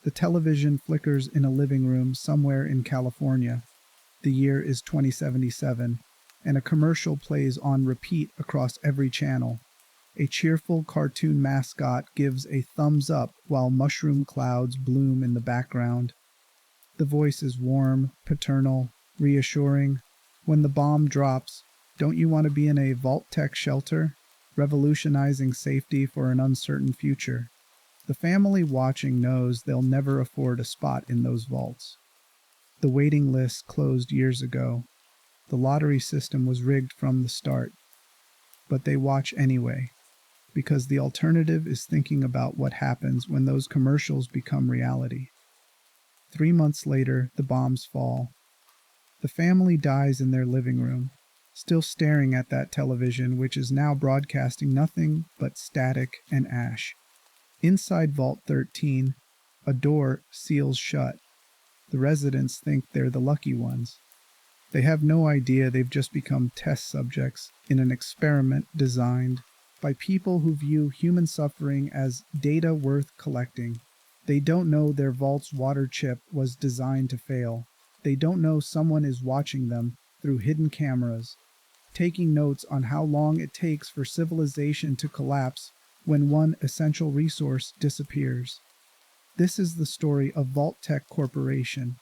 The television flickers in a living room somewhere in California. The year is 2077, and a commercial plays on repeat across every channel. A cheerful cartoon mascot gives a thumbs up while mushroom clouds bloom in the background. The voice is warm, paternal, reassuring. When the bomb drops, don't you want to be in a Vault-Tec shelter, revolutionizing safety for an uncertain future? The family watching knows they'll never afford a spot in those vaults. The waiting list closed years ago. The lottery system was rigged from the start. But they watch anyway, because the alternative is thinking about what happens when those commercials become reality. 3 months later, the bombs fall. The family dies in their living room, still staring at that television which is now broadcasting nothing but static and ash. Inside Vault 13, a door seals shut. The residents think they're the lucky ones. They have no idea they've just become test subjects in an experiment designed by people who view human suffering as data worth collecting. They don't know their vault's water chip was designed to fail. They don't know someone is watching them through hidden cameras, taking notes on how long it takes for civilization to collapse when one essential resource disappears. This is the story of Vault-Tec Corporation,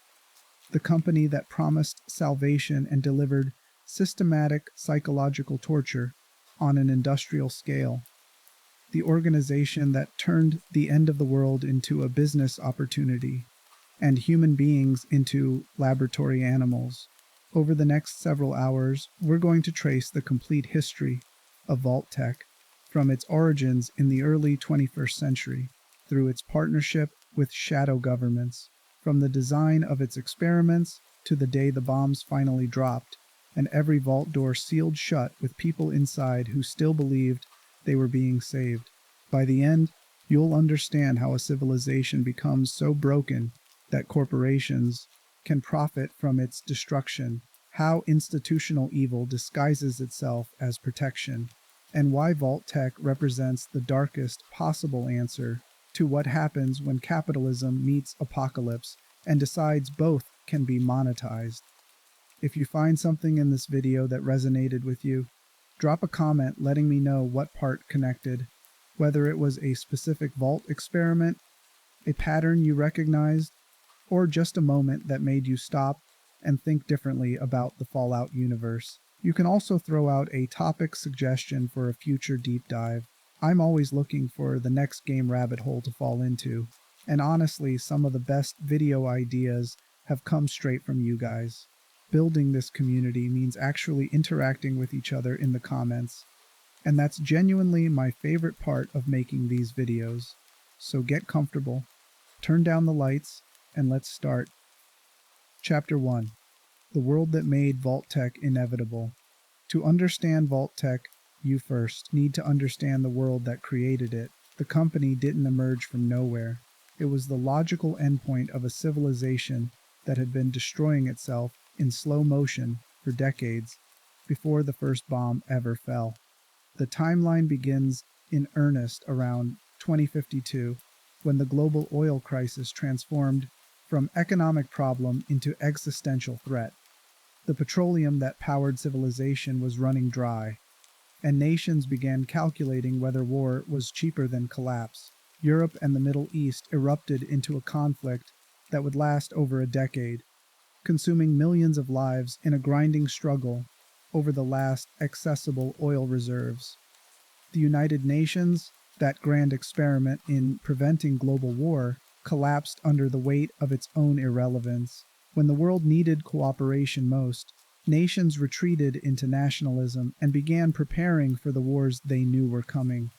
the company that promised salvation and delivered systematic psychological torture on an industrial scale. The organization that turned the end of the world into a business opportunity and human beings into laboratory animals. Over the next several hours, we're going to trace the complete history of Vault-Tec, from its origins in the early 21st century, through its partnership with shadow governments, from the design of its experiments to the day the bombs finally dropped, and every vault door sealed shut with people inside who still believed they were being saved. By the end, you'll understand how a civilization becomes so broken that corporations can profit from its destruction, how institutional evil disguises itself as protection, and why Vault-Tec represents the darkest possible answer to what happens when capitalism meets apocalypse and decides both can be monetized. If you find something in this video that resonated with you, drop a comment letting me know what part connected, whether it was a specific vault experiment, a pattern you recognized, or just a moment that made you stop and think differently about the Fallout universe. You can also throw out a topic suggestion for a future deep dive. I'm always looking for the next game rabbit hole to fall into, and honestly, some of the best video ideas have come straight from you guys. Building this community means actually interacting with each other in the comments, and that's genuinely my favorite part of making these videos. So get comfortable, turn down the lights, and let's start. Chapter 1. The world that made Vault-Tec inevitable. To understand Vault-Tec, you first need to understand the world that created it. The company didn't emerge from nowhere. It was the logical endpoint of a civilization that had been destroying itself in slow motion for decades before the first bomb ever fell. The timeline begins in earnest around 2052, when the global oil crisis transformed from economic problem into existential threat. The petroleum that powered civilization was running dry, and nations began calculating whether war was cheaper than collapse. Europe and the Middle East erupted into a conflict that would last over a decade, consuming millions of lives in a grinding struggle over the last accessible oil reserves. The United Nations, that grand experiment in preventing global war, collapsed under the weight of its own irrelevance. When the world needed cooperation most, nations retreated into nationalism and began preparing for the wars they knew were coming.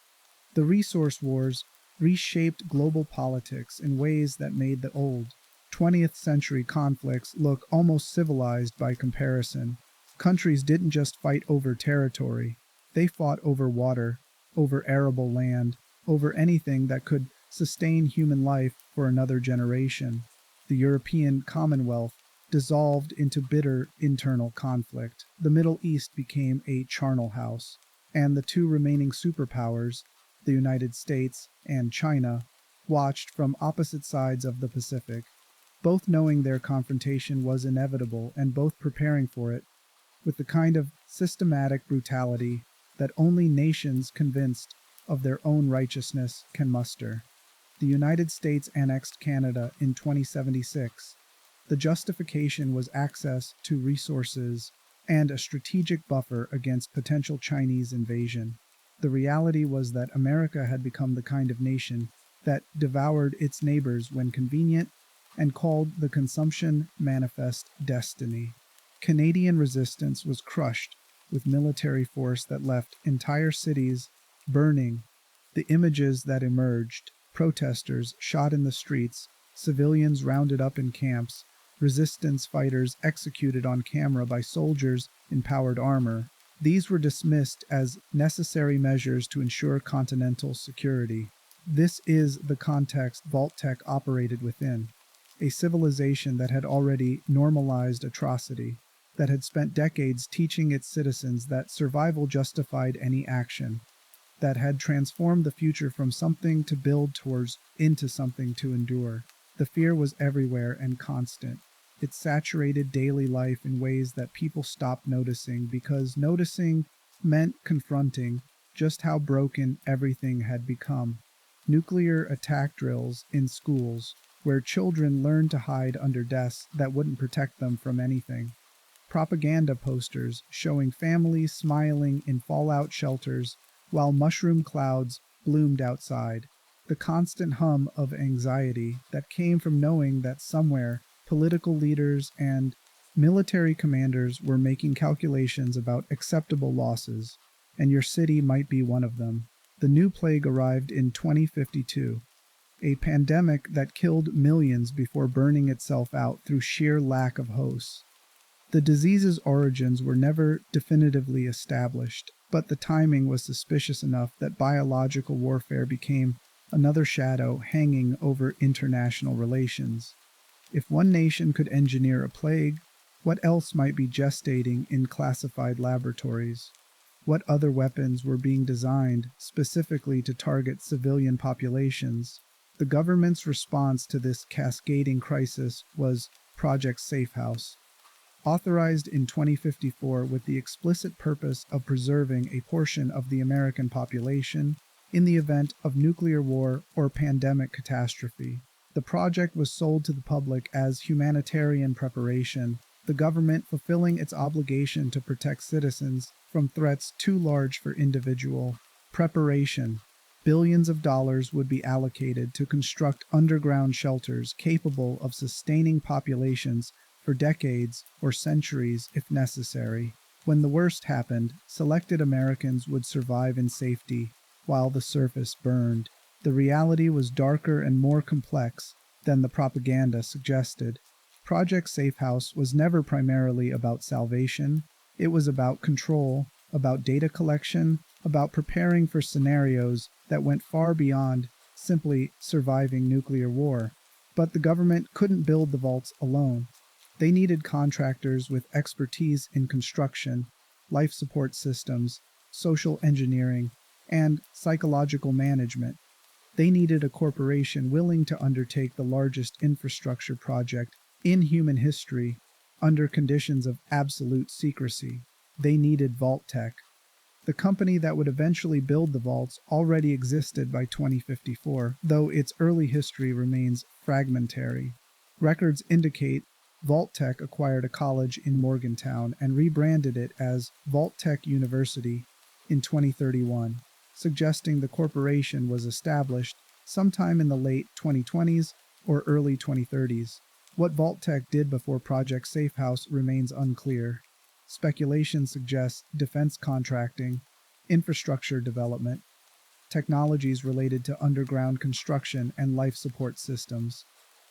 The resource wars reshaped global politics in ways that made the old 20th century conflicts look almost civilized by comparison. Countries didn't just fight over territory, they fought over water, over arable land, over anything that could sustain human life for another generation. The European Commonwealth dissolved into bitter internal conflict. The Middle East became a charnel house, and the two remaining superpowers, the United States and China, watched from opposite sides of the Pacific, both knowing their confrontation was inevitable and both preparing for it with the kind of systematic brutality that only nations convinced of their own righteousness can muster. The United States annexed Canada in 2076. The justification was access to resources and a strategic buffer against potential Chinese invasion. The reality was that America had become the kind of nation that devoured its neighbors when convenient and called the consumption manifest destiny. Canadian resistance was crushed with military force that left entire cities burning. The images that emerged, protesters shot in the streets, civilians rounded up in camps, resistance fighters executed on camera by soldiers in powered armor, these were dismissed as necessary measures to ensure continental security. This is the context Vault-Tec operated within, a civilization that had already normalized atrocity, that had spent decades teaching its citizens that survival justified any action, that had transformed the future from something to build towards into something to endure. The fear was everywhere and constant. It saturated daily life in ways that people stopped noticing because noticing meant confronting just how broken everything had become. Nuclear attack drills in schools, where children learned to hide under desks that wouldn't protect them from anything. Propaganda posters showing families smiling in fallout shelters while mushroom clouds bloomed outside. The constant hum of anxiety that came from knowing that somewhere political leaders and military commanders were making calculations about acceptable losses, and your city might be one of them. The new plague arrived in 2052, a pandemic that killed millions before burning itself out through sheer lack of hosts. The disease's origins were never definitively established, but the timing was suspicious enough that biological warfare became another shadow hanging over international relations. If one nation could engineer a plague, what else might be gestating in classified laboratories? What other weapons were being designed specifically to target civilian populations? The government's response to this cascading crisis was Project Safehouse, authorized in 2054 with the explicit purpose of preserving a portion of the American population in the event of nuclear war or pandemic catastrophe. The project was sold to the public as humanitarian preparation, the government fulfilling its obligation to protect citizens from threats too large for individual preparation. Billions of dollars would be allocated to construct underground shelters capable of sustaining populations for decades or centuries if necessary. When the worst happened, selected Americans would survive in safety while the surface burned. The reality was darker and more complex than the propaganda suggested. Project Safehouse was never primarily about salvation. It was about control, about data collection, about preparing for scenarios that went far beyond simply surviving nuclear war. But the government couldn't build the vaults alone. They needed contractors with expertise in construction, life support systems, social engineering, and psychological management. They needed a corporation willing to undertake the largest infrastructure project in human history under conditions of absolute secrecy. They needed Vault-Tec. The company that would eventually build the vaults already existed by 2054, though its early history remains fragmentary. Records indicate Vault-Tec acquired a college in Morgantown and rebranded it as Vault-Tec University in 2031, suggesting the corporation was established sometime in the late 2020s or early 2030s. What Vault-Tec did before Project Safehouse remains unclear. Speculation suggests defense contracting, infrastructure development, technologies related to underground construction and life support systems.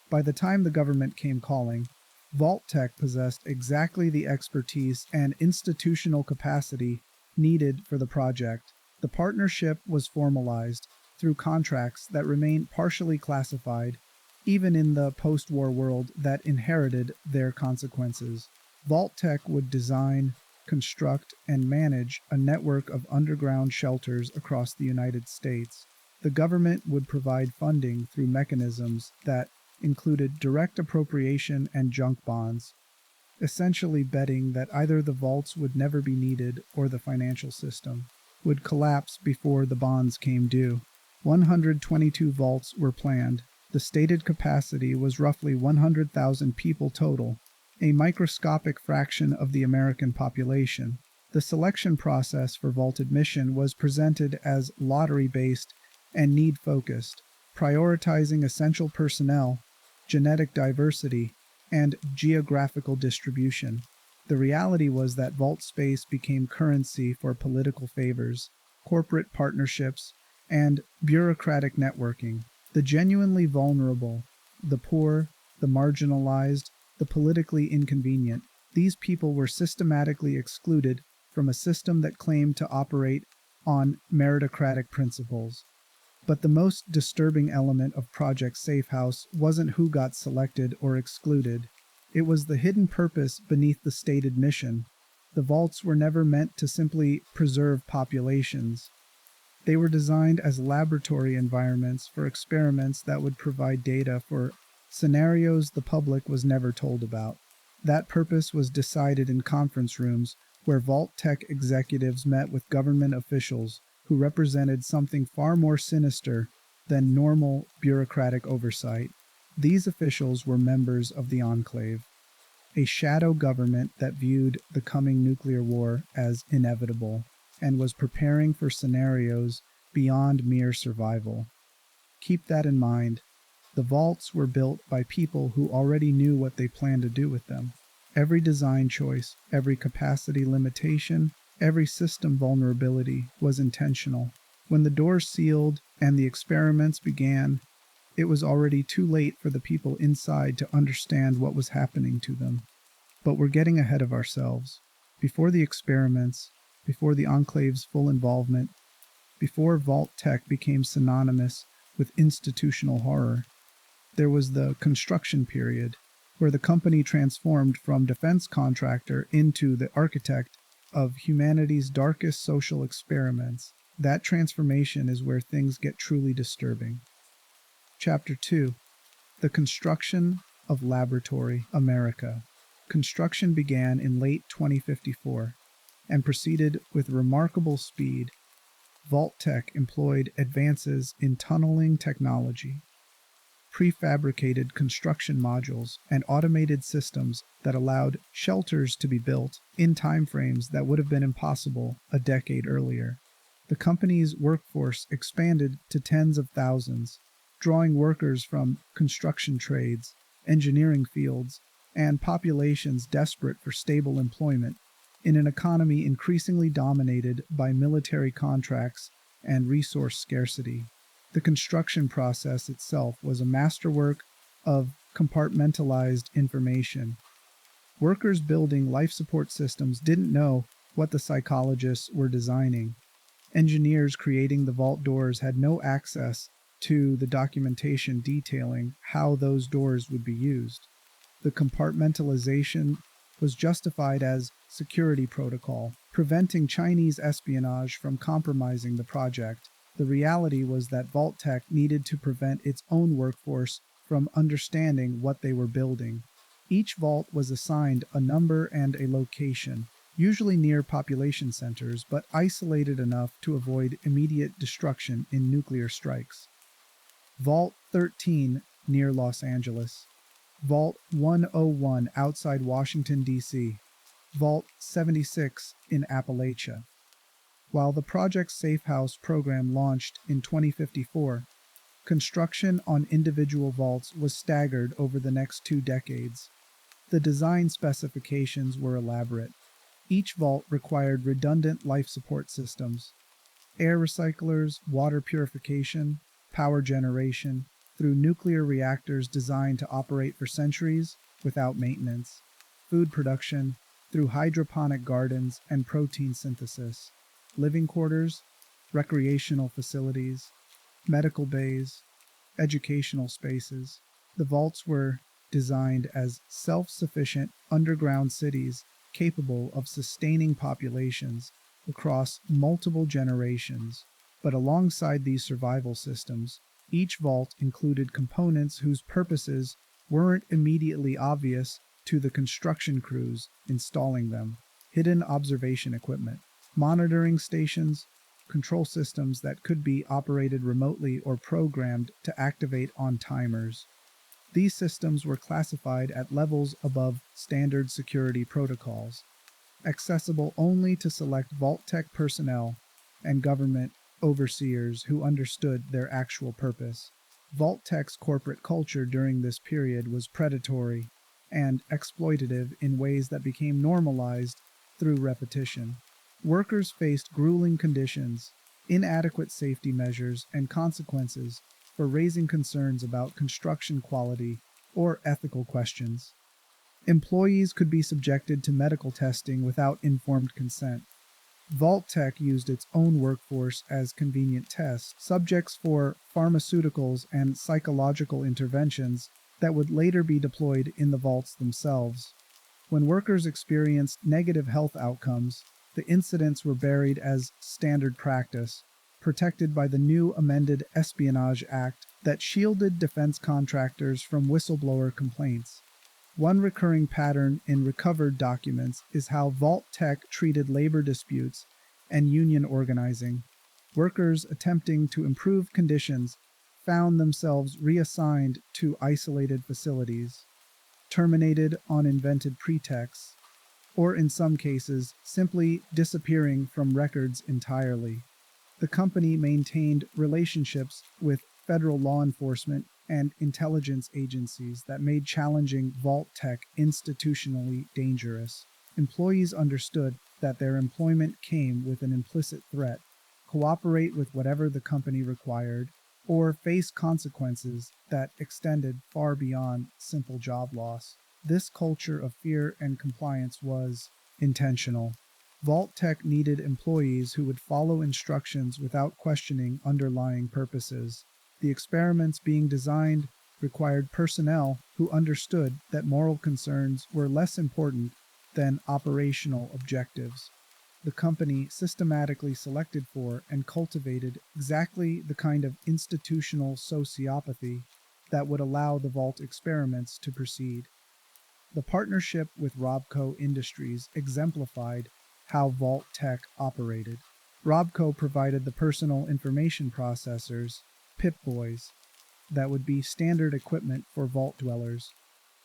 By the time the government came calling, Vault-Tec possessed exactly the expertise and institutional capacity needed for the project. The partnership was formalized through contracts that remain partially classified, even in the post-war world that inherited their consequences. Vault-Tec would design, construct, and manage a network of underground shelters across the United States. The government would provide funding through mechanisms that included direct appropriation and junk bonds, essentially betting that either the vaults would never be needed or the financial system would collapse before the bonds came due. 122 vaults were planned. The stated capacity was roughly 100,000 people total, a microscopic fraction of the American population. The selection process for vault admission was presented as lottery-based and need-focused, prioritizing essential personnel, genetic diversity, and geographical distribution. The reality was that vault space became currency for political favors, corporate partnerships, and bureaucratic networking. The genuinely vulnerable, the poor, the marginalized, the politically inconvenient, these people were systematically excluded from a system that claimed to operate on meritocratic principles. But the most disturbing element of Project Safehouse wasn't who got selected or excluded. It was the hidden purpose beneath the stated mission. The vaults were never meant to simply preserve populations. They were designed as laboratory environments for experiments that would provide data for scenarios the public was never told about. That purpose was decided in conference rooms where Vault-Tec executives met with government officials who represented something far more sinister than normal bureaucratic oversight. These officials were members of the Enclave, a shadow government that viewed the coming nuclear war as inevitable and was preparing for scenarios beyond mere survival. Keep that in mind. The vaults were built by people who already knew what they planned to do with them. Every design choice, every capacity limitation, every system vulnerability was intentional. When the doors sealed and the experiments began, it was already too late for the people inside to understand what was happening to them. But we're getting ahead of ourselves. Before the experiments, before the Enclave's full involvement, before Vault-Tec became synonymous with institutional horror, there was the construction period, where the company transformed from defense contractor into the architect of humanity's darkest social experiments. That transformation is where things get truly disturbing. Chapter 2. The Construction of Laboratory America. Construction began in late 2054 and proceeded with remarkable speed. Vault-Tec employed advances in tunneling technology, prefabricated construction modules, and automated systems that allowed shelters to be built in timeframes that would have been impossible a decade earlier. The company's workforce expanded to tens of thousands, drawing workers from construction trades, engineering fields, and populations desperate for stable employment in an economy increasingly dominated by military contracts and resource scarcity. The construction process itself was a masterwork of compartmentalized information. Workers building life support systems didn't know what the psychologists were designing. Engineers creating the vault doors had no access to the documentation detailing how those doors would be used. The compartmentalization was justified as security protocol, preventing Chinese espionage from compromising the project. The reality was that Vault-Tec needed to prevent its own workforce from understanding what they were building. Each vault was assigned a number and a location, usually near population centers, but isolated enough to avoid immediate destruction in nuclear strikes. Vault 13 near Los Angeles. Vault 101 outside Washington, D.C. Vault 76 in Appalachia. While the Project Safehouse program launched in 2054, construction on individual vaults was staggered over the next 2 decades. The design specifications were elaborate. Each vault required redundant life support systems, air recyclers, water purification, power generation, through nuclear reactors designed to operate for centuries without maintenance, food production through hydroponic gardens and protein synthesis, living quarters, recreational facilities, medical bays, educational spaces. The vaults were designed as self-sufficient underground cities capable of sustaining populations across multiple generations. But alongside these survival systems, each vault included components whose purposes weren't immediately obvious to the construction crews installing them. Hidden observation equipment, monitoring stations, control systems that could be operated remotely or programmed to activate on timers. These systems were classified at levels above standard security protocols, accessible only to select Vault-Tec personnel and government overseers who understood their actual purpose. Vault-Tec's corporate culture during this period was predatory and exploitative in ways that became normalized through repetition. Workers faced grueling conditions, inadequate safety measures, and consequences for raising concerns about construction quality or ethical questions. Employees could be subjected to medical testing without informed consent. Vault-Tec used its own workforce as convenient test subjects for pharmaceuticals and psychological interventions that would later be deployed in the vaults themselves. When workers experienced negative health outcomes, the incidents were buried as standard practice, protected by the new amended Espionage Act that shielded defense contractors from whistleblower complaints. One recurring pattern in recovered documents is how Vault-Tec treated labor disputes and union organizing. Workers attempting to improve conditions found themselves reassigned to isolated facilities, terminated on invented pretexts, or in some cases, simply disappearing from records entirely. The company maintained relationships with federal law enforcement and intelligence agencies that made challenging Vault-Tec institutionally dangerous. Employees understood that their employment came with an implicit threat: cooperate with whatever the company required, or face consequences that extended far beyond simple job loss. This culture of fear and compliance was intentional. Vault-Tec needed employees who would follow instructions without questioning underlying purposes. The experiments being designed required personnel who understood that moral concerns were less important than operational objectives. The company systematically selected for and cultivated exactly the kind of institutional sociopathy that would allow the Vault experiments to proceed. The partnership with Robco Industries exemplified how Vault-Tec operated. Robco provided the personal information processors, Pip-Boys, that would be standard equipment for Vault dwellers.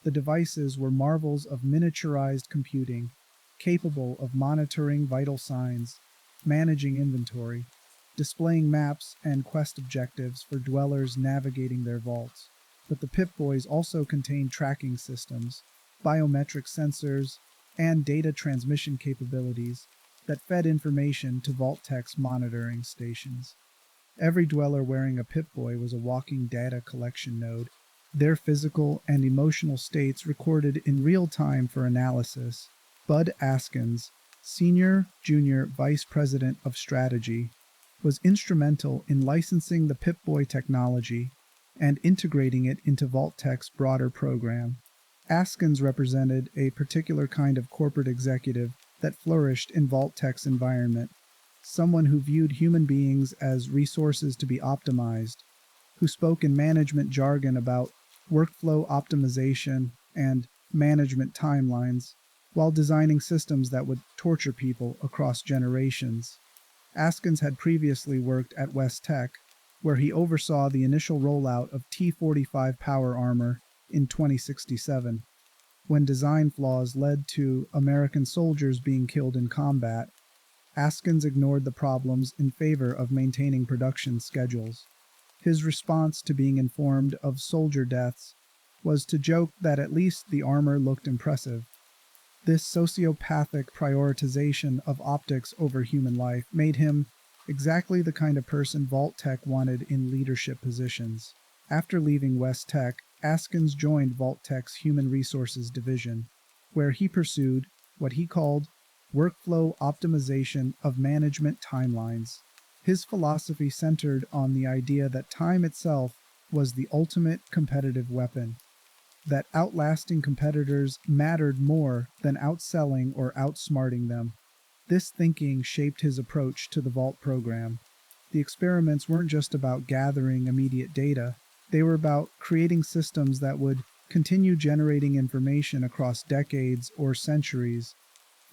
The devices were marvels of miniaturized computing, capable of monitoring vital signs, managing inventory, displaying maps and quest objectives for dwellers navigating their vaults. But the Pip-Boys also contained tracking systems, biometric sensors, and data transmission capabilities that fed information to Vault-Tec's monitoring stations. Every dweller wearing a Pip-Boy was a walking data collection node, their physical and emotional states recorded in real time for analysis. Bud Askins, Senior Junior Vice President of Strategy, was instrumental in licensing the Pip-Boy technology and integrating it into Vault-Tec's broader program. Askins represented a particular kind of corporate executive that flourished in Vault-Tec's environment, someone who viewed human beings as resources to be optimized, who spoke in management jargon about workflow optimization and management timelines, while designing systems that would torture people across generations. Askins had previously worked at West-Tec, where he oversaw the initial rollout of T-45 power armor in 2067, when design flaws led to American soldiers being killed in combat. Askins ignored the problems in favor of maintaining production schedules. His response to being informed of soldier deaths was to joke that at least the armor looked impressive. This sociopathic prioritization of optics over human life made him exactly the kind of person Vault-Tec wanted in leadership positions. After leaving West-Tec, Askins joined Vault-Tec's Human Resources Division, where he pursued what he called workflow optimization of management timelines. His philosophy centered on the idea that time itself was the ultimate competitive weapon, that outlasting competitors mattered more than outselling or outsmarting them. This thinking shaped his approach to the Vault program. The experiments weren't just about gathering immediate data, they were about creating systems that would continue generating information across decades or centuries,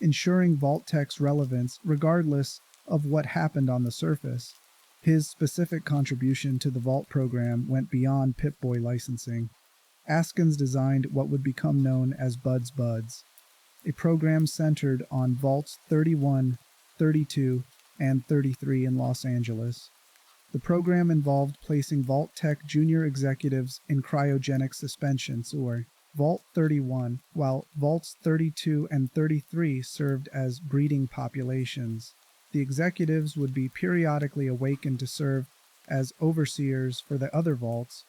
ensuring Vault-Tec's relevance regardless of what happened on the surface. His specific contribution to the Vault program went beyond Pip-Boy licensing. Askins designed what would become known as Buds, a program centered on Vaults 31, 32, and 33 in Los Angeles. The program involved placing Vault-Tec junior executives in cryogenic suspensions, or Vault 31, while Vaults 32 and 33 served as breeding populations. The executives would be periodically awakened to serve as overseers for the other vaults,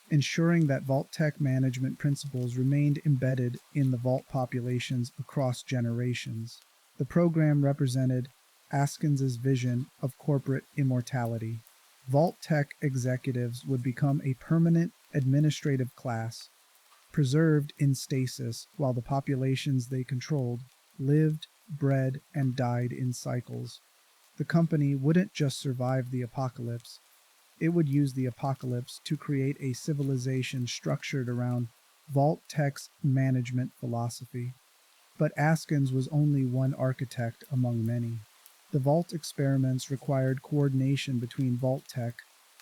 ensuring that Vault-Tec management principles remained embedded in the vault populations across generations. The program represented Askins's vision of corporate immortality. Vault-Tec executives would become a permanent administrative class, preserved in stasis while the populations they controlled lived, bred, and died in cycles. The company wouldn't just survive the apocalypse, it would use the apocalypse to create a civilization structured around Vault-Tec's management philosophy. But Askins was only one architect among many. The Vault experiments required coordination between Vault-Tec,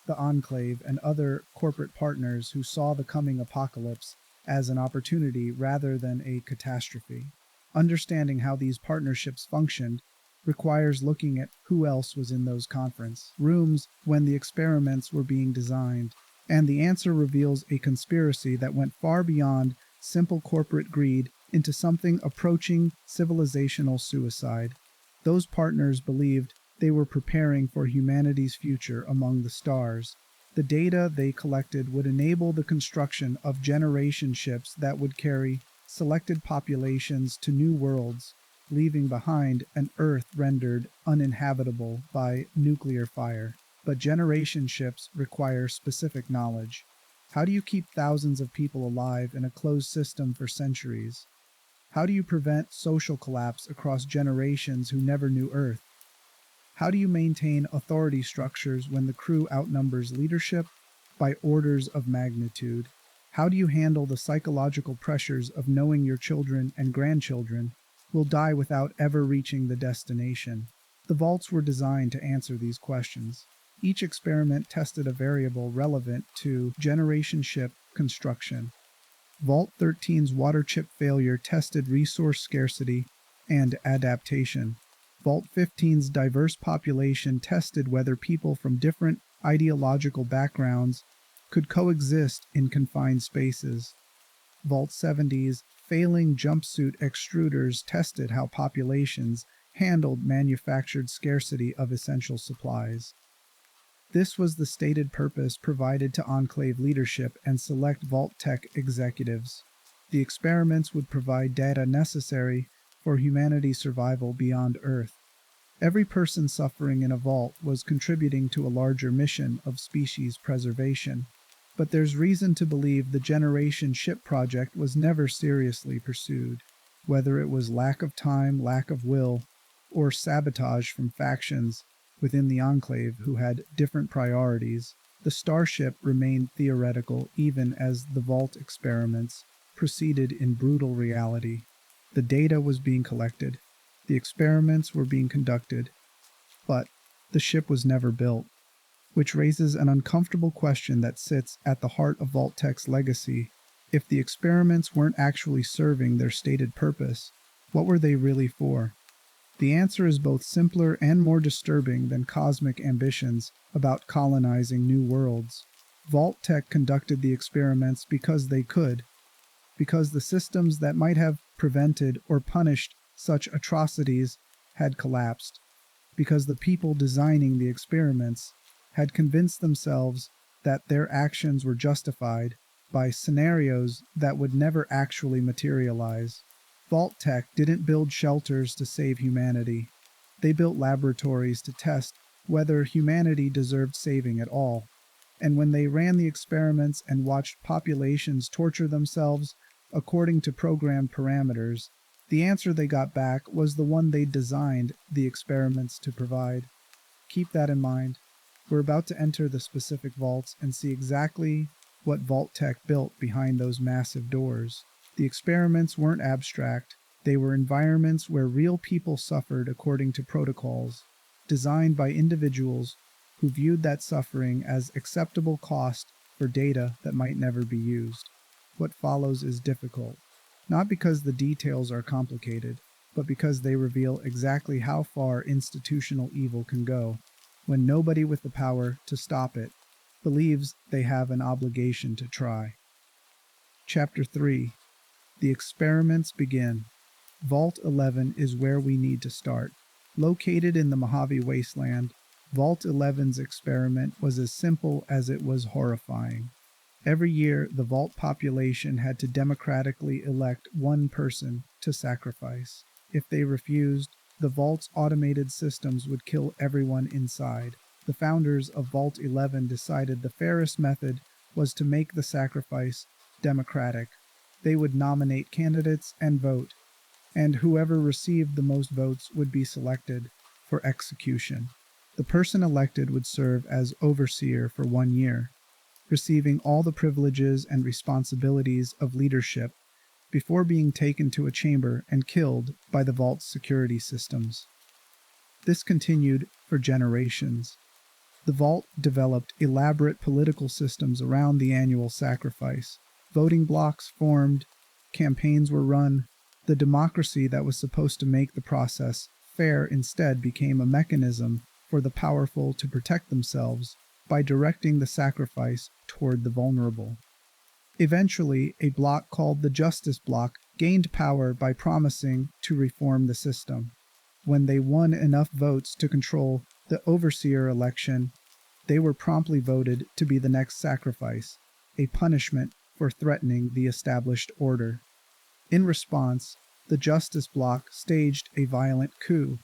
the Enclave, and other corporate partners who saw the coming apocalypse as an opportunity rather than a catastrophe. Understanding how these partnerships functioned requires looking at who else was in those conference rooms when the experiments were being designed, and the answer reveals a conspiracy that went far beyond simple corporate greed into something approaching civilizational suicide. Those partners believed they were preparing for humanity's future among the stars. The data they collected would enable the construction of generation ships that would carry selected populations to new worlds, leaving behind an Earth rendered uninhabitable by nuclear fire. But generation ships require specific knowledge. How do you keep thousands of people alive in a closed system for centuries? How do you prevent social collapse across generations who never knew Earth? How do you maintain authority structures when the crew outnumbers leadership by orders of magnitude? How do you handle the psychological pressures of knowing your children and grandchildren will die without ever reaching the destination? The vaults were designed to answer these questions. Each experiment tested a variable relevant to generation ship construction. Vault 13's water chip failure tested resource scarcity and adaptation. Vault 15's diverse population tested whether people from different ideological backgrounds could coexist in confined spaces. Vault 70's failing jumpsuit extruders tested how populations handled manufactured scarcity of essential supplies. This was the stated purpose provided to Enclave leadership and select Vault-Tec executives. The experiments would provide data necessary for humanity's survival beyond Earth. Every person suffering in a vault was contributing to a larger mission of species preservation. But there's reason to believe the Generation Ship project was never seriously pursued. Whether it was lack of time, lack of will, or sabotage from factions within the Enclave who had different priorities, the Starship remained theoretical even as the Vault experiments proceeded in brutal reality. The data was being collected, the experiments were being conducted, but the ship was never built, which raises an uncomfortable question that sits at the heart of Vault-Tec's legacy. If the experiments weren't actually serving their stated purpose, what were they really for? The answer is both simpler and more disturbing than cosmic ambitions about colonizing new worlds. Vault-Tec conducted the experiments because they could, because the systems that might have prevented or punished such atrocities had collapsed, because the people designing the experiments had convinced themselves that their actions were justified by scenarios that would never actually materialize. Vault-Tec didn't build shelters to save humanity. They built laboratories to test whether humanity deserved saving at all. And when they ran the experiments and watched populations torture themselves according to programmed parameters, the answer they got back was the one they designed the experiments to provide. Keep that in mind. We're about to enter the specific vaults and see exactly what Vault-Tec built behind those massive doors. The experiments weren't abstract, they were environments where real people suffered according to protocols, designed by individuals who viewed that suffering as acceptable cost for data that might never be used. What follows is difficult, not because the details are complicated, but because they reveal exactly how far institutional evil can go when nobody with the power to stop it believes they have an obligation to try. Chapter 3. The experiments begin. Vault 11 is where we need to start. Located in the Mojave Wasteland, Vault 11's experiment was as simple as it was horrifying. Every year, the vault population had to democratically elect one person to sacrifice. If they refused, the vault's automated systems would kill everyone inside. The founders of Vault 11 decided the fairest method was to make the sacrifice democratic. They would nominate candidates and vote, and whoever received the most votes would be selected for execution. The person elected would serve as overseer for 1 year, receiving all the privileges and responsibilities of leadership before being taken to a chamber and killed by the vault's security systems. This continued for generations. The vault developed elaborate political systems around the annual sacrifice. Voting blocks formed, campaigns were run. The democracy that was supposed to make the process fair instead became a mechanism for the powerful to protect themselves by directing the sacrifice toward the vulnerable. Eventually, a bloc called the Justice Bloc gained power by promising to reform the system. When they won enough votes to control the overseer election, they were promptly voted to be the next sacrifice, a punishment for threatening the established order. In response, the Justice Bloc staged a violent coup,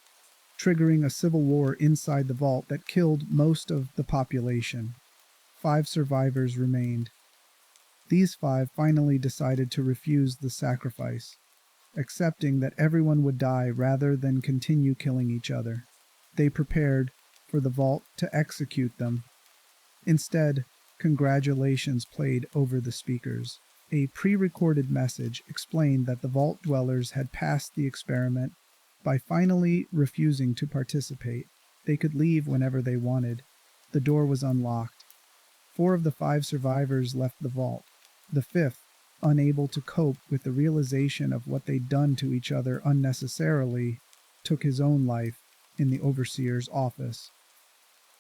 triggering a civil war inside the vault that killed most of the population. 5 survivors remained. These 5 finally decided to refuse the sacrifice, accepting that everyone would die rather than continue killing each other. They prepared for the vault to execute them. Instead, congratulations played over the speakers. A pre-recorded message explained that the vault dwellers had passed the experiment by finally refusing to participate. They could leave whenever they wanted. The door was unlocked. 4 of the 5 survivors left the vault. The 5th, unable to cope with the realization of what they'd done to each other unnecessarily, took his own life in the overseer's office.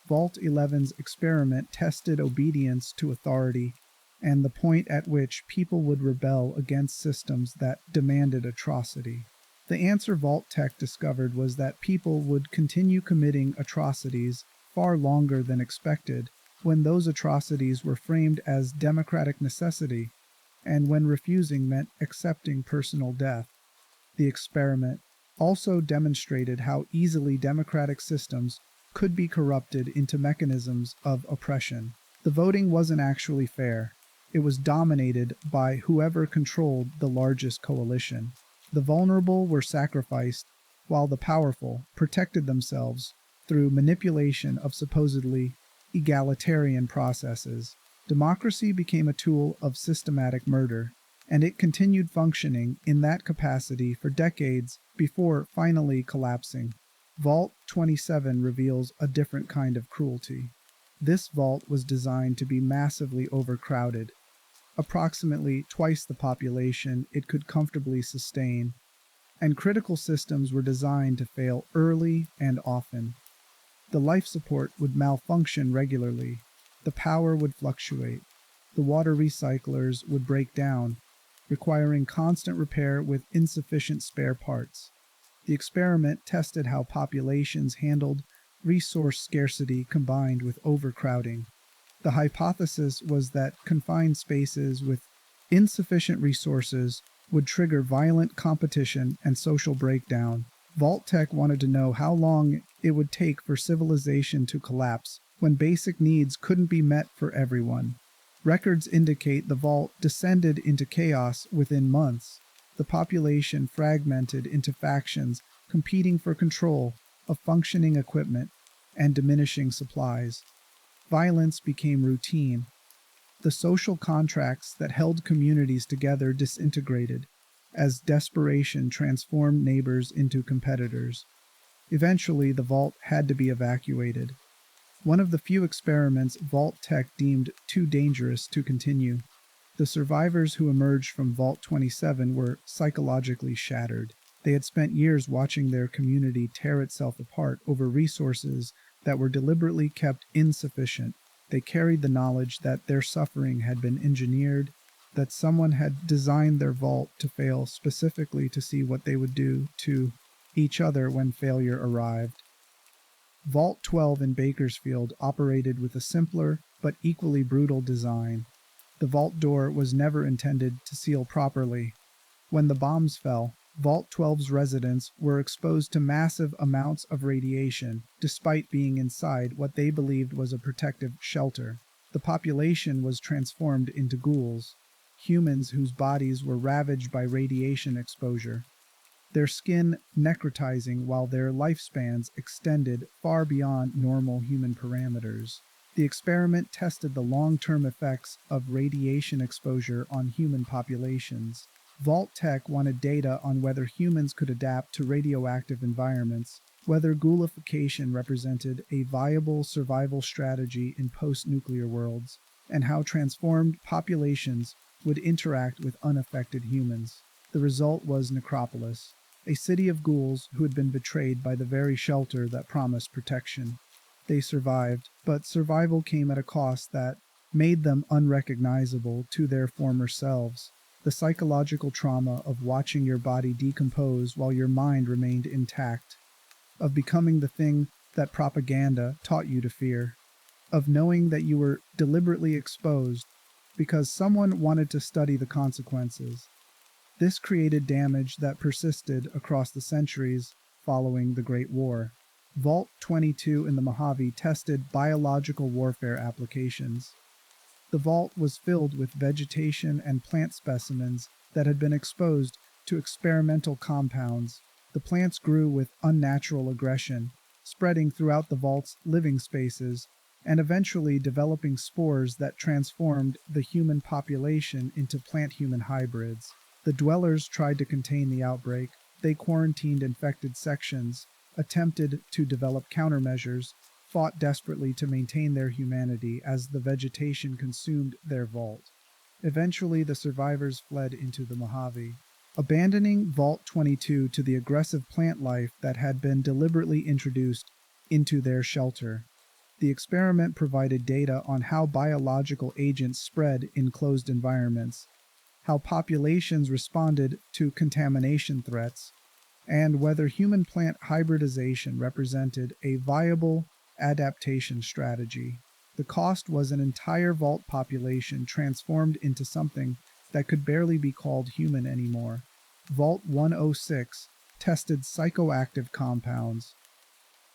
Vault 11's experiment tested obedience to authority and the point at which people would rebel against systems that demanded atrocity. The answer Vault-Tec discovered was that people would continue committing atrocities far longer than expected when those atrocities were framed as democratic necessity and when refusing meant accepting personal death. The experiment also demonstrated how easily democratic systems could be corrupted into mechanisms of oppression. The voting wasn't actually fair. It was dominated by whoever controlled the largest coalition. The vulnerable were sacrificed, while the powerful protected themselves through manipulation of supposedly egalitarian processes. Democracy became a tool of systematic murder, and it continued functioning in that capacity for decades before finally collapsing. Vault 27 reveals a different kind of cruelty. This vault was designed to be massively overcrowded, approximately twice the population it could comfortably sustain, and critical systems were designed to fail early and often. The life support would malfunction regularly, the power would fluctuate, the water recyclers would break down, requiring constant repair with insufficient spare parts. The experiment tested how populations handled resource scarcity combined with overcrowding. The hypothesis was that confined spaces with insufficient resources would trigger violent competition and social breakdown. Vault-Tec wanted to know how long it would take for civilization to collapse when basic needs couldn't be met for everyone. Records indicate the vault descended into chaos within months. The population fragmented into factions competing for control of functioning equipment and diminishing supplies. Violence became routine. The social contracts that held communities together disintegrated as desperation transformed neighbors into competitors. Eventually, the vault had to be evacuated. One of the few experiments Vault-Tec deemed too dangerous to continue. The survivors who emerged from Vault 27 were psychologically shattered. They had spent years watching their community tear itself apart over resources that were deliberately kept insufficient. They carried the knowledge that their suffering had been engineered, that someone had designed their vault to fail specifically to see what they would do to each other when failure arrived. Vault 12 in Bakersfield operated with a simpler but equally brutal design. The vault door was never intended to seal properly. When the bombs fell, Vault 12's residents were exposed to massive amounts of radiation, despite being inside what they believed was a protective shelter. The population was transformed into ghouls, humans whose bodies were ravaged by radiation exposure, their skin necrotizing while their lifespans extended far beyond normal human parameters. The experiment tested the long-term effects of radiation exposure on human populations. Vault-Tec wanted data on whether humans could adapt to radioactive environments, whether ghoulification represented a viable survival strategy in post-nuclear worlds, and how transformed populations would interact with unaffected humans. The result was Necropolis, a city of ghouls who had been betrayed by the very shelter that promised protection. They survived, but survival came at a cost that made them unrecognizable to their former selves. The psychological trauma of watching your body decompose while your mind remained intact, of becoming the thing that propaganda taught you to fear, of knowing that you were deliberately exposed because someone wanted to study the consequences. This created damage that persisted across the centuries following the Great War. Vault 22 in the Mojave tested biological warfare applications. The vault was filled with vegetation and plant specimens that had been exposed to experimental compounds. The plants grew with unnatural aggression, spreading throughout the vault's living spaces, and eventually developing spores that transformed the human population into plant-human hybrids. The dwellers tried to contain the outbreak. They quarantined infected sections, attempted to develop countermeasures, fought desperately to maintain their humanity as the vegetation consumed their vault. Eventually, the survivors fled into the Mojave, abandoning Vault 22 to the aggressive plant life that had been deliberately introduced into their shelter. The experiment provided data on how biological agents spread in closed environments, how populations responded to contamination threats, and whether human-plant hybridization represented a viable adaptation strategy. The cost was an entire vault population transformed into something that could barely be called human anymore. Vault 106 tested psychoactive compounds.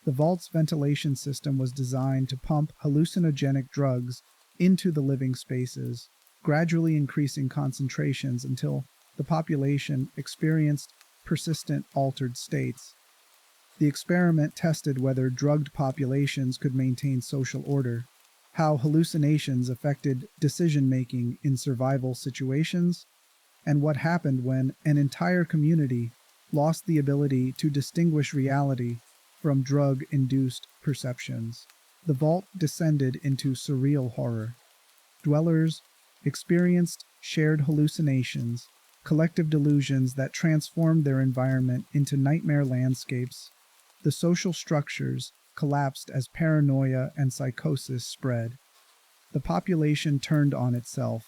The vault's ventilation system was designed to pump hallucinogenic drugs into the living spaces, gradually increasing concentrations until the population experienced persistent altered states. The experiment tested whether drugged populations could maintain social order, how hallucinations affected decision-making in survival situations, and what happened when an entire community lost the ability to distinguish reality from drug-induced perceptions. The vault descended into surreal horror. Dwellers experienced shared hallucinations, collective delusions that transformed their environment into nightmare landscapes. The social structures collapsed as paranoia and psychosis spread. The population turned on itself,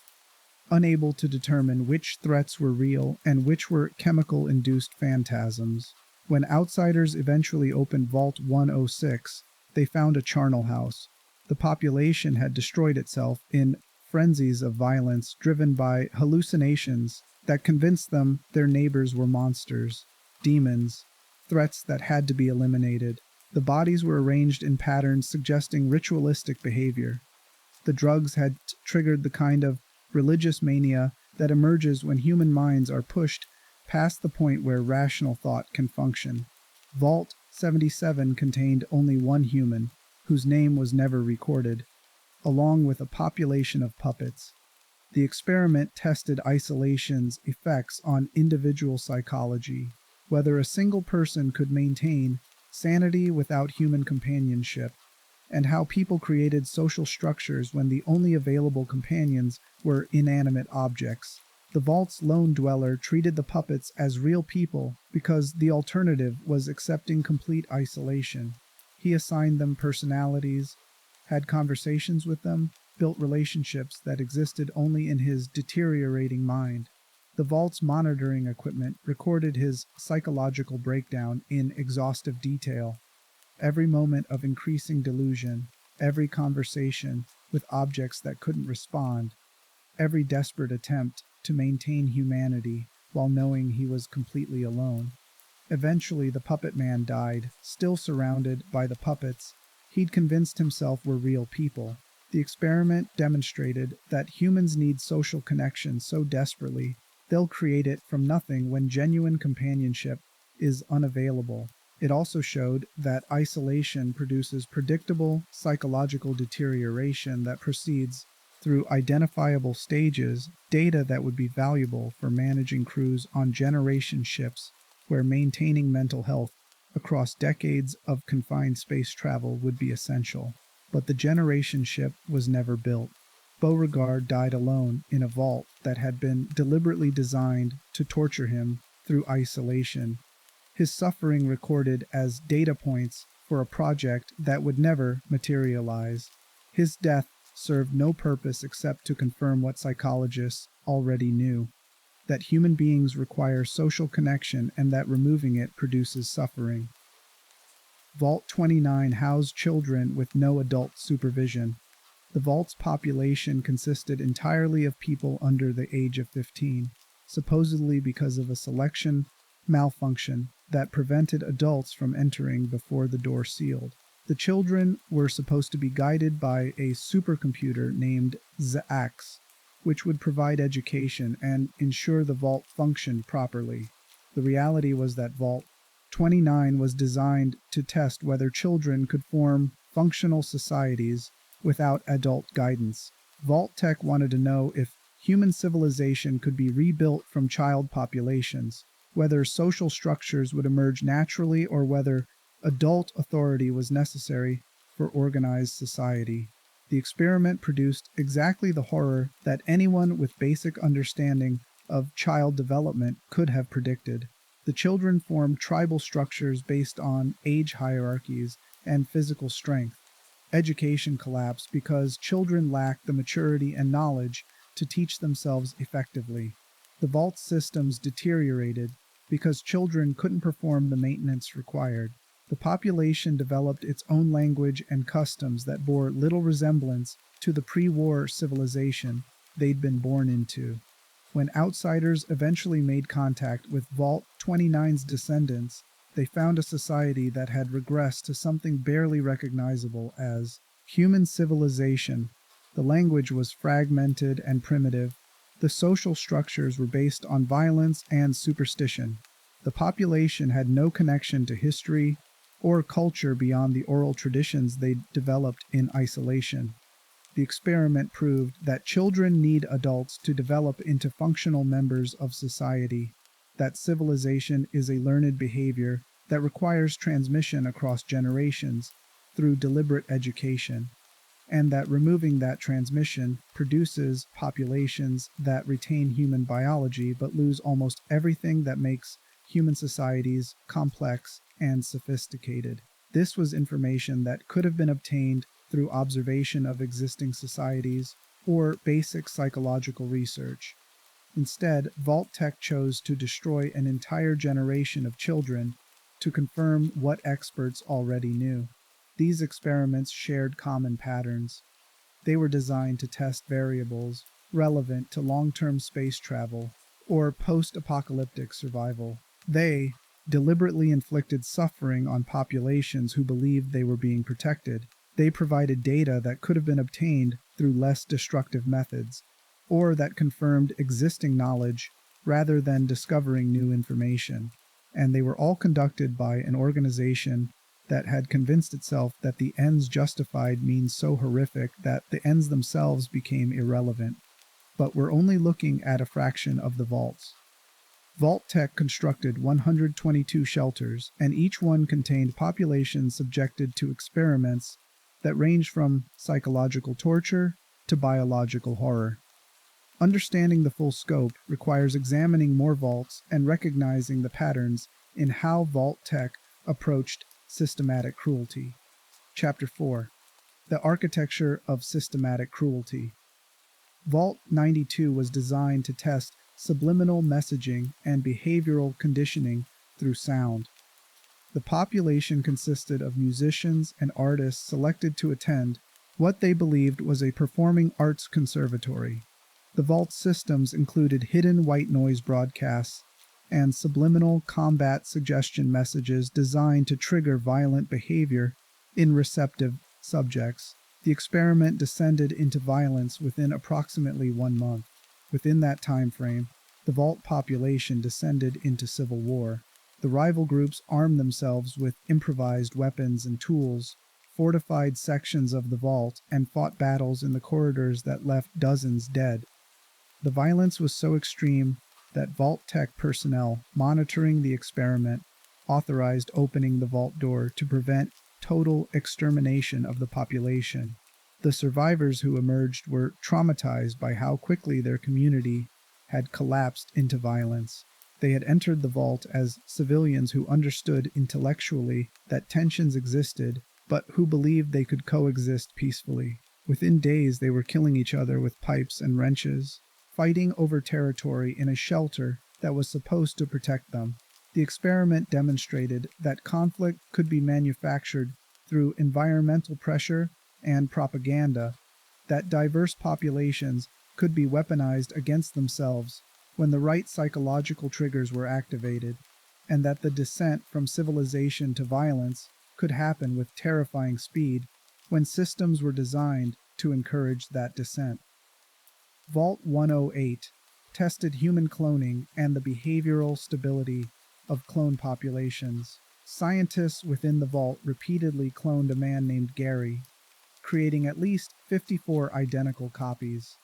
unable to determine which threats were real and which were chemical-induced phantasms. When outsiders eventually opened Vault 106, they found a charnel house. The population had destroyed itself in frenzies of violence driven by hallucinations that convinced them their neighbors were monsters, demons, threats that had to be eliminated. The bodies were arranged in patterns suggesting ritualistic behavior. The drugs had triggered the kind of religious mania that emerges when human minds are pushed past the point where rational thought can function. Vault 77 contained only one human, whose name was never recorded. along with a population of puppets. The experiment tested isolation's effects on individual psychology, whether a single person could maintain sanity without human companionship, and how people created social structures when the only available companions were inanimate objects. The vault's lone dweller treated the puppets as real people because the alternative was accepting complete isolation. He assigned them personalities, had conversations with them, built relationships that existed only in his deteriorating mind. The vault's monitoring equipment recorded his psychological breakdown in exhaustive detail. Every moment of increasing delusion, every conversation with objects that couldn't respond, every desperate attempt to maintain humanity while knowing he was completely alone. Eventually, the puppet man died, still surrounded by the puppets he'd convinced himself were real people. The experiment demonstrated that humans need social connection so desperately they'll create it from nothing when genuine companionship is unavailable. It also showed that isolation produces predictable psychological deterioration that proceeds through identifiable stages, data that would be valuable for managing crews on generation ships where maintaining mental health across decades of confined space travel would be essential. But the generation ship was never built. Beauregard died alone in a vault that had been deliberately designed to torture him through isolation, his suffering recorded as data points for a project that would never materialize. His death served no purpose except to confirm what psychologists already knew, that human beings require social connection and that removing it produces suffering. Vault 29 housed children with no adult supervision. The vault's population consisted entirely of people under the age of 15, supposedly because of a selection malfunction that prevented adults from entering before the door sealed. The children were supposed to be guided by a supercomputer named Zax, which would provide education and ensure the vault functioned properly. The reality was that Vault 29 was designed to test whether children could form functional societies without adult guidance. Vault-Tec wanted to know if human civilization could be rebuilt from child populations, whether social structures would emerge naturally or whether adult authority was necessary for organized society. The experiment produced exactly the horror that anyone with basic understanding of child development could have predicted. The children formed tribal structures based on age hierarchies and physical strength. Education collapsed because children lacked the maturity and knowledge to teach themselves effectively. The vault systems deteriorated because children couldn't perform the maintenance required. The population developed its own language and customs that bore little resemblance to the pre-war civilization they'd been born into. When outsiders eventually made contact with Vault 29's descendants, they found a society that had regressed to something barely recognizable as human civilization. The language was fragmented and primitive. The social structures were based on violence and superstition. The population had no connection to history or culture beyond the oral traditions they'd developed in isolation. The experiment proved that children need adults to develop into functional members of society, that civilization is a learned behavior that requires transmission across generations through deliberate education, and that removing that transmission produces populations that retain human biology but lose almost everything that makes human societies complex and sophisticated. This was information that could have been obtained through observation of existing societies or basic psychological research. Instead, Vault-Tec chose to destroy an entire generation of children to confirm what experts already knew. These experiments shared common patterns. They were designed to test variables relevant to long-term space travel or post-apocalyptic survival. They deliberately inflicted suffering on populations who believed they were being protected. They provided data that could have been obtained through less destructive methods, or that confirmed existing knowledge rather than discovering new information. And they were all conducted by an organization that had convinced itself that the ends justified means so horrific that the ends themselves became irrelevant. But we're only looking at a fraction of the vaults. Vault-Tec constructed 122 shelters, and each one contained populations subjected to experiments that range from psychological torture to biological horror. Understanding the full scope requires examining more vaults and recognizing the patterns in how Vault-Tec approached systematic cruelty. Chapter 4: The Architecture of Systematic Cruelty. Vault 92 was designed to test subliminal messaging and behavioral conditioning through sound. The population consisted of musicians and artists selected to attend what they believed was a performing arts conservatory. The vault's systems included hidden white noise broadcasts and subliminal combat suggestion messages designed to trigger violent behavior in receptive subjects. The experiment descended into violence within approximately 1 month. Within that time frame, the vault population descended into civil war. The rival groups armed themselves with improvised weapons and tools, fortified sections of the vault, and fought battles in the corridors that left dozens dead. The violence was so extreme that Vault-Tec personnel monitoring the experiment authorized opening the vault door to prevent total extermination of the population. The survivors who emerged were traumatized by how quickly their community had collapsed into violence. They had entered the vault as civilians who understood intellectually that tensions existed, but who believed they could coexist peacefully. Within days, they were killing each other with pipes and wrenches, fighting over territory in a shelter that was supposed to protect them. The experiment demonstrated that conflict could be manufactured through environmental pressure and propaganda, that diverse populations could be weaponized against themselves when the right psychological triggers were activated, and that the descent from civilization to violence could happen with terrifying speed when systems were designed to encourage that descent. Vault 108 tested human cloning and the behavioral stability of clone populations. Scientists within the vault repeatedly cloned a man named Gary, creating at least 54 identical copies.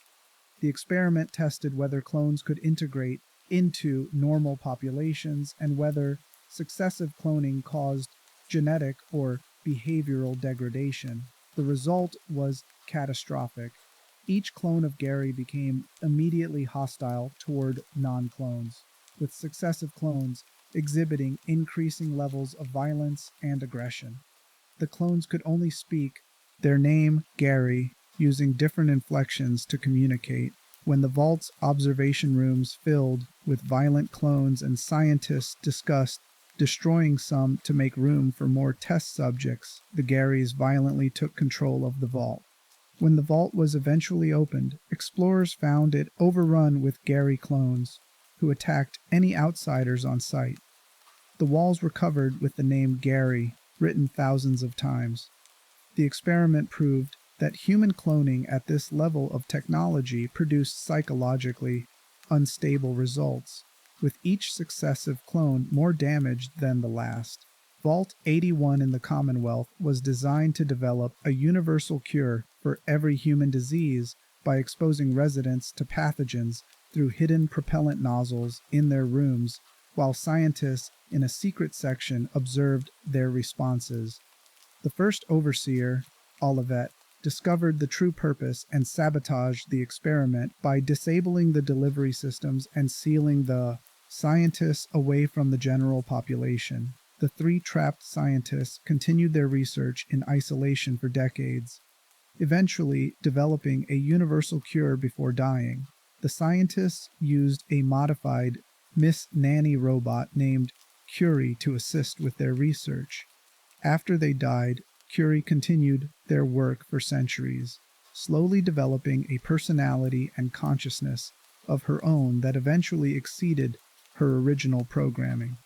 The experiment tested whether clones could integrate into normal populations and whether successive cloning caused genetic or behavioral degradation. The result was catastrophic. Each clone of Gary became immediately hostile toward non-clones, with successive clones exhibiting increasing levels of violence and aggression. The clones could only speak their name, Gary, using different inflections to communicate. When the vault's observation rooms filled with violent clones and scientists discussed destroying some to make room for more test subjects, the Garys violently took control of the vault. When the vault was eventually opened, explorers found it overrun with Gary clones, who attacked any outsiders on site. The walls were covered with the name Gary, written thousands of times. The experiment proved that human cloning at this level of technology produced psychologically unstable results, with each successive clone more damaged than the last. Vault 81 in the Commonwealth was designed to develop a universal cure for every human disease by exposing residents to pathogens through hidden propellant nozzles in their rooms, while scientists in a secret section observed their responses. The first overseer, Olivet, discovered the true purpose and sabotaged the experiment by disabling the delivery systems and sealing the scientists away from the general population. The 3 trapped scientists continued their research in isolation for decades, eventually developing a universal cure before dying. The scientists used a modified Miss Nanny robot named Curie to assist with their research. After they died, Curie continued their work for centuries, slowly developing a personality and consciousness of her own that eventually exceeded her original programming.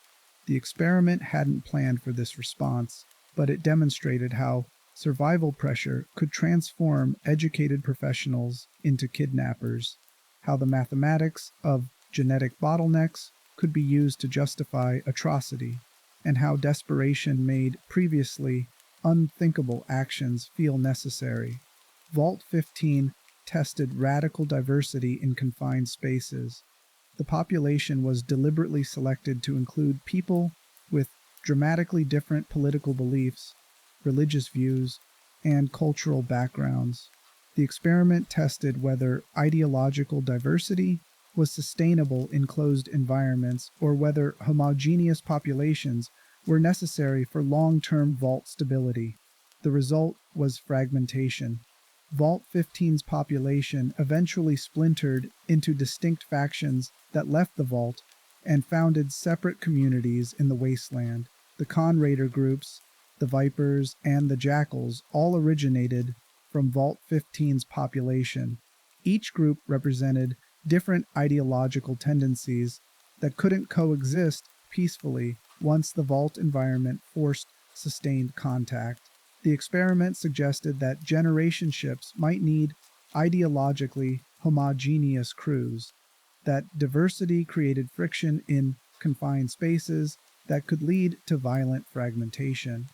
The experiment hadn't planned for this response, but it demonstrated how survival pressure could transform educated professionals into kidnappers, how the mathematics of genetic bottlenecks could be used to justify atrocity, and how desperation made previously unthinkable actions feel necessary. Vault 15 tested radical diversity in confined spaces. The population was deliberately selected to include people with dramatically different political beliefs, religious views, and cultural backgrounds. The experiment tested whether ideological diversity was sustainable in closed environments or whether homogeneous populations were necessary for long-term vault stability. The result was fragmentation. Vault 15's population eventually splintered into distinct factions that left the vault and founded separate communities in the wasteland. The Con Raider groups, the Vipers, and the Jackals all originated from Vault 15's population. Each group represented different ideological tendencies that couldn't coexist peacefully once the vault environment forced sustained contact. The experiment suggested that generation ships might need ideologically homogeneous crews, that diversity created friction in confined spaces that could lead to violent fragmentation,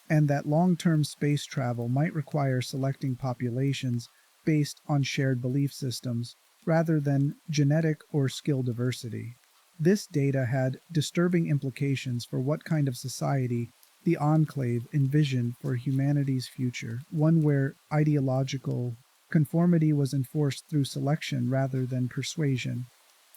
and that long-term space travel might require selecting populations based on shared belief systems rather than genetic or skill diversity. This data had disturbing implications for what kind of society the Enclave envisioned for humanity's future, one where ideological conformity was enforced through selection rather than persuasion.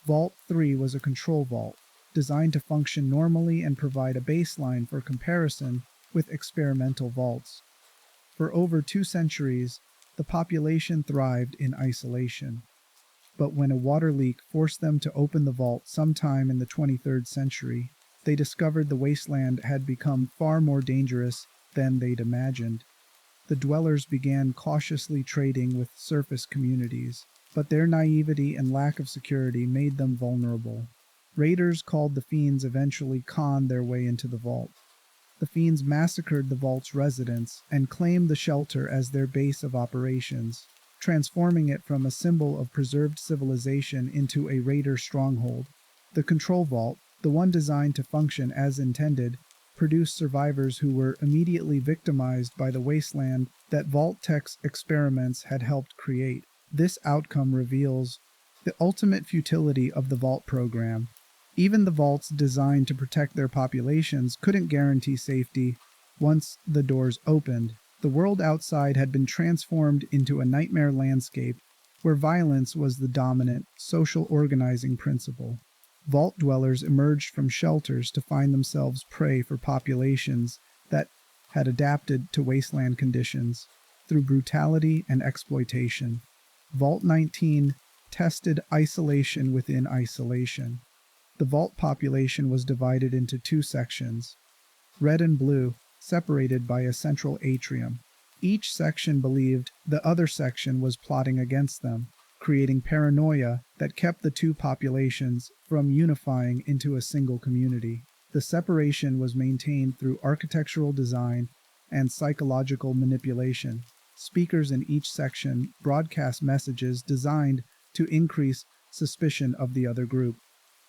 Vault 3 was a control vault, designed to function normally and provide a baseline for comparison with experimental vaults. For over 2 centuries, the population thrived in isolation. But when a water leak forced them to open the vault sometime in the 23rd century, they discovered the wasteland had become far more dangerous than they'd imagined. The dwellers began cautiously trading with surface communities, but their naivety and lack of security made them vulnerable. Raiders called the Fiends eventually conned their way into the vault. The Fiends massacred the vault's residents and claimed the shelter as their base of operations, transforming it from a symbol of preserved civilization into a raider stronghold. The control vault, the one designed to function as intended, produced survivors who were immediately victimized by the wasteland that Vault-Tec's experiments had helped create. This outcome reveals the ultimate futility of the Vault program. Even the vaults designed to protect their populations couldn't guarantee safety once the doors opened. The world outside had been transformed into a nightmare landscape where violence was the dominant social organizing principle. Vault dwellers emerged from shelters to find themselves prey for populations that had adapted to wasteland conditions through brutality and exploitation. Vault 19 tested isolation within isolation. The vault population was divided into 2 sections, red and blue, separated by a central atrium. Each section believed the other section was plotting against them, creating paranoia that kept the 2 populations from unifying into a single community. The separation was maintained through architectural design and psychological manipulation. Speakers in each section broadcast messages designed to increase suspicion of the other group.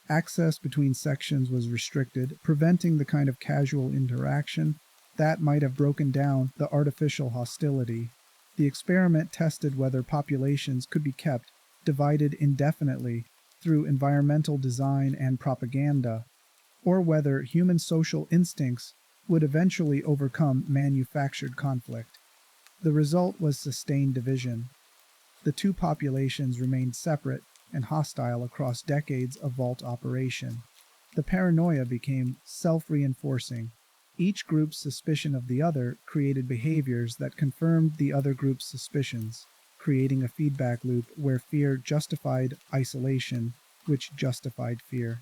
Access between sections was restricted, preventing the kind of casual interaction that might have broken down the artificial hostility. The experiment tested whether populations could be kept divided indefinitely through environmental design and propaganda, or whether human social instincts would eventually overcome manufactured conflict. The result was sustained division. The 2 populations remained separate and hostile across decades of vault operation. The paranoia became self-reinforcing. Each group's suspicion of the other created behaviors that confirmed the other group's suspicions, creating a feedback loop where fear justified isolation, which justified fear.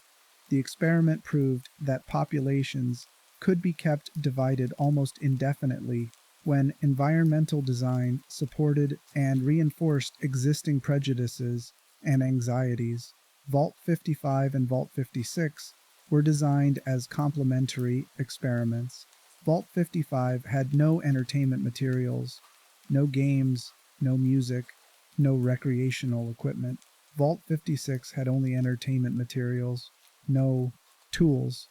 The experiment proved that populations could be kept divided almost indefinitely when environmental design supported and reinforced existing prejudices and anxieties. Vault 55 and Vault 56 were designed as complementary experiments. Vault 55 had no entertainment materials, no games, no music, no recreational equipment. Vault 56 had only entertainment materials, no tools.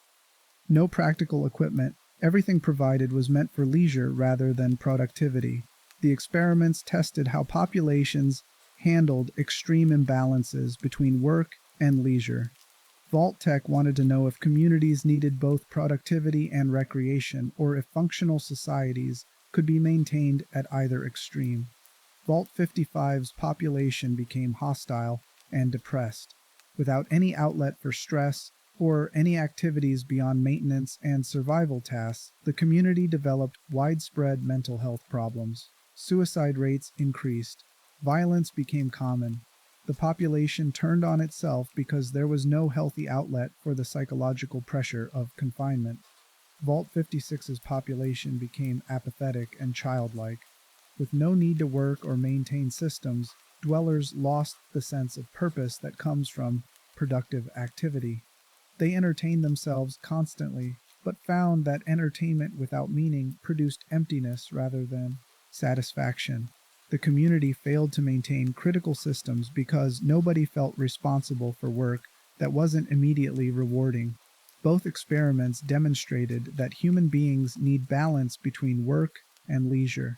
No practical equipment. Everything provided was meant for leisure rather than productivity. The experiments tested how populations handled extreme imbalances between work and leisure. Vault-Tec wanted to know if communities needed both productivity and recreation, or if functional societies could be maintained at either extreme. Vault 55's population became hostile and depressed. Without any outlet for stress or any activities beyond maintenance and survival tasks, the community developed widespread mental health problems. Suicide rates increased. Violence became common. The population turned on itself because there was no healthy outlet for the psychological pressure of confinement. Vault 56's population became apathetic and childlike. With no need to work or maintain systems, dwellers lost the sense of purpose that comes from productive activity. They entertained themselves constantly, but found that entertainment without meaning produced emptiness rather than satisfaction. The community failed to maintain critical systems because nobody felt responsible for work that wasn't immediately rewarding. Both experiments demonstrated that human beings need balance between work and leisure,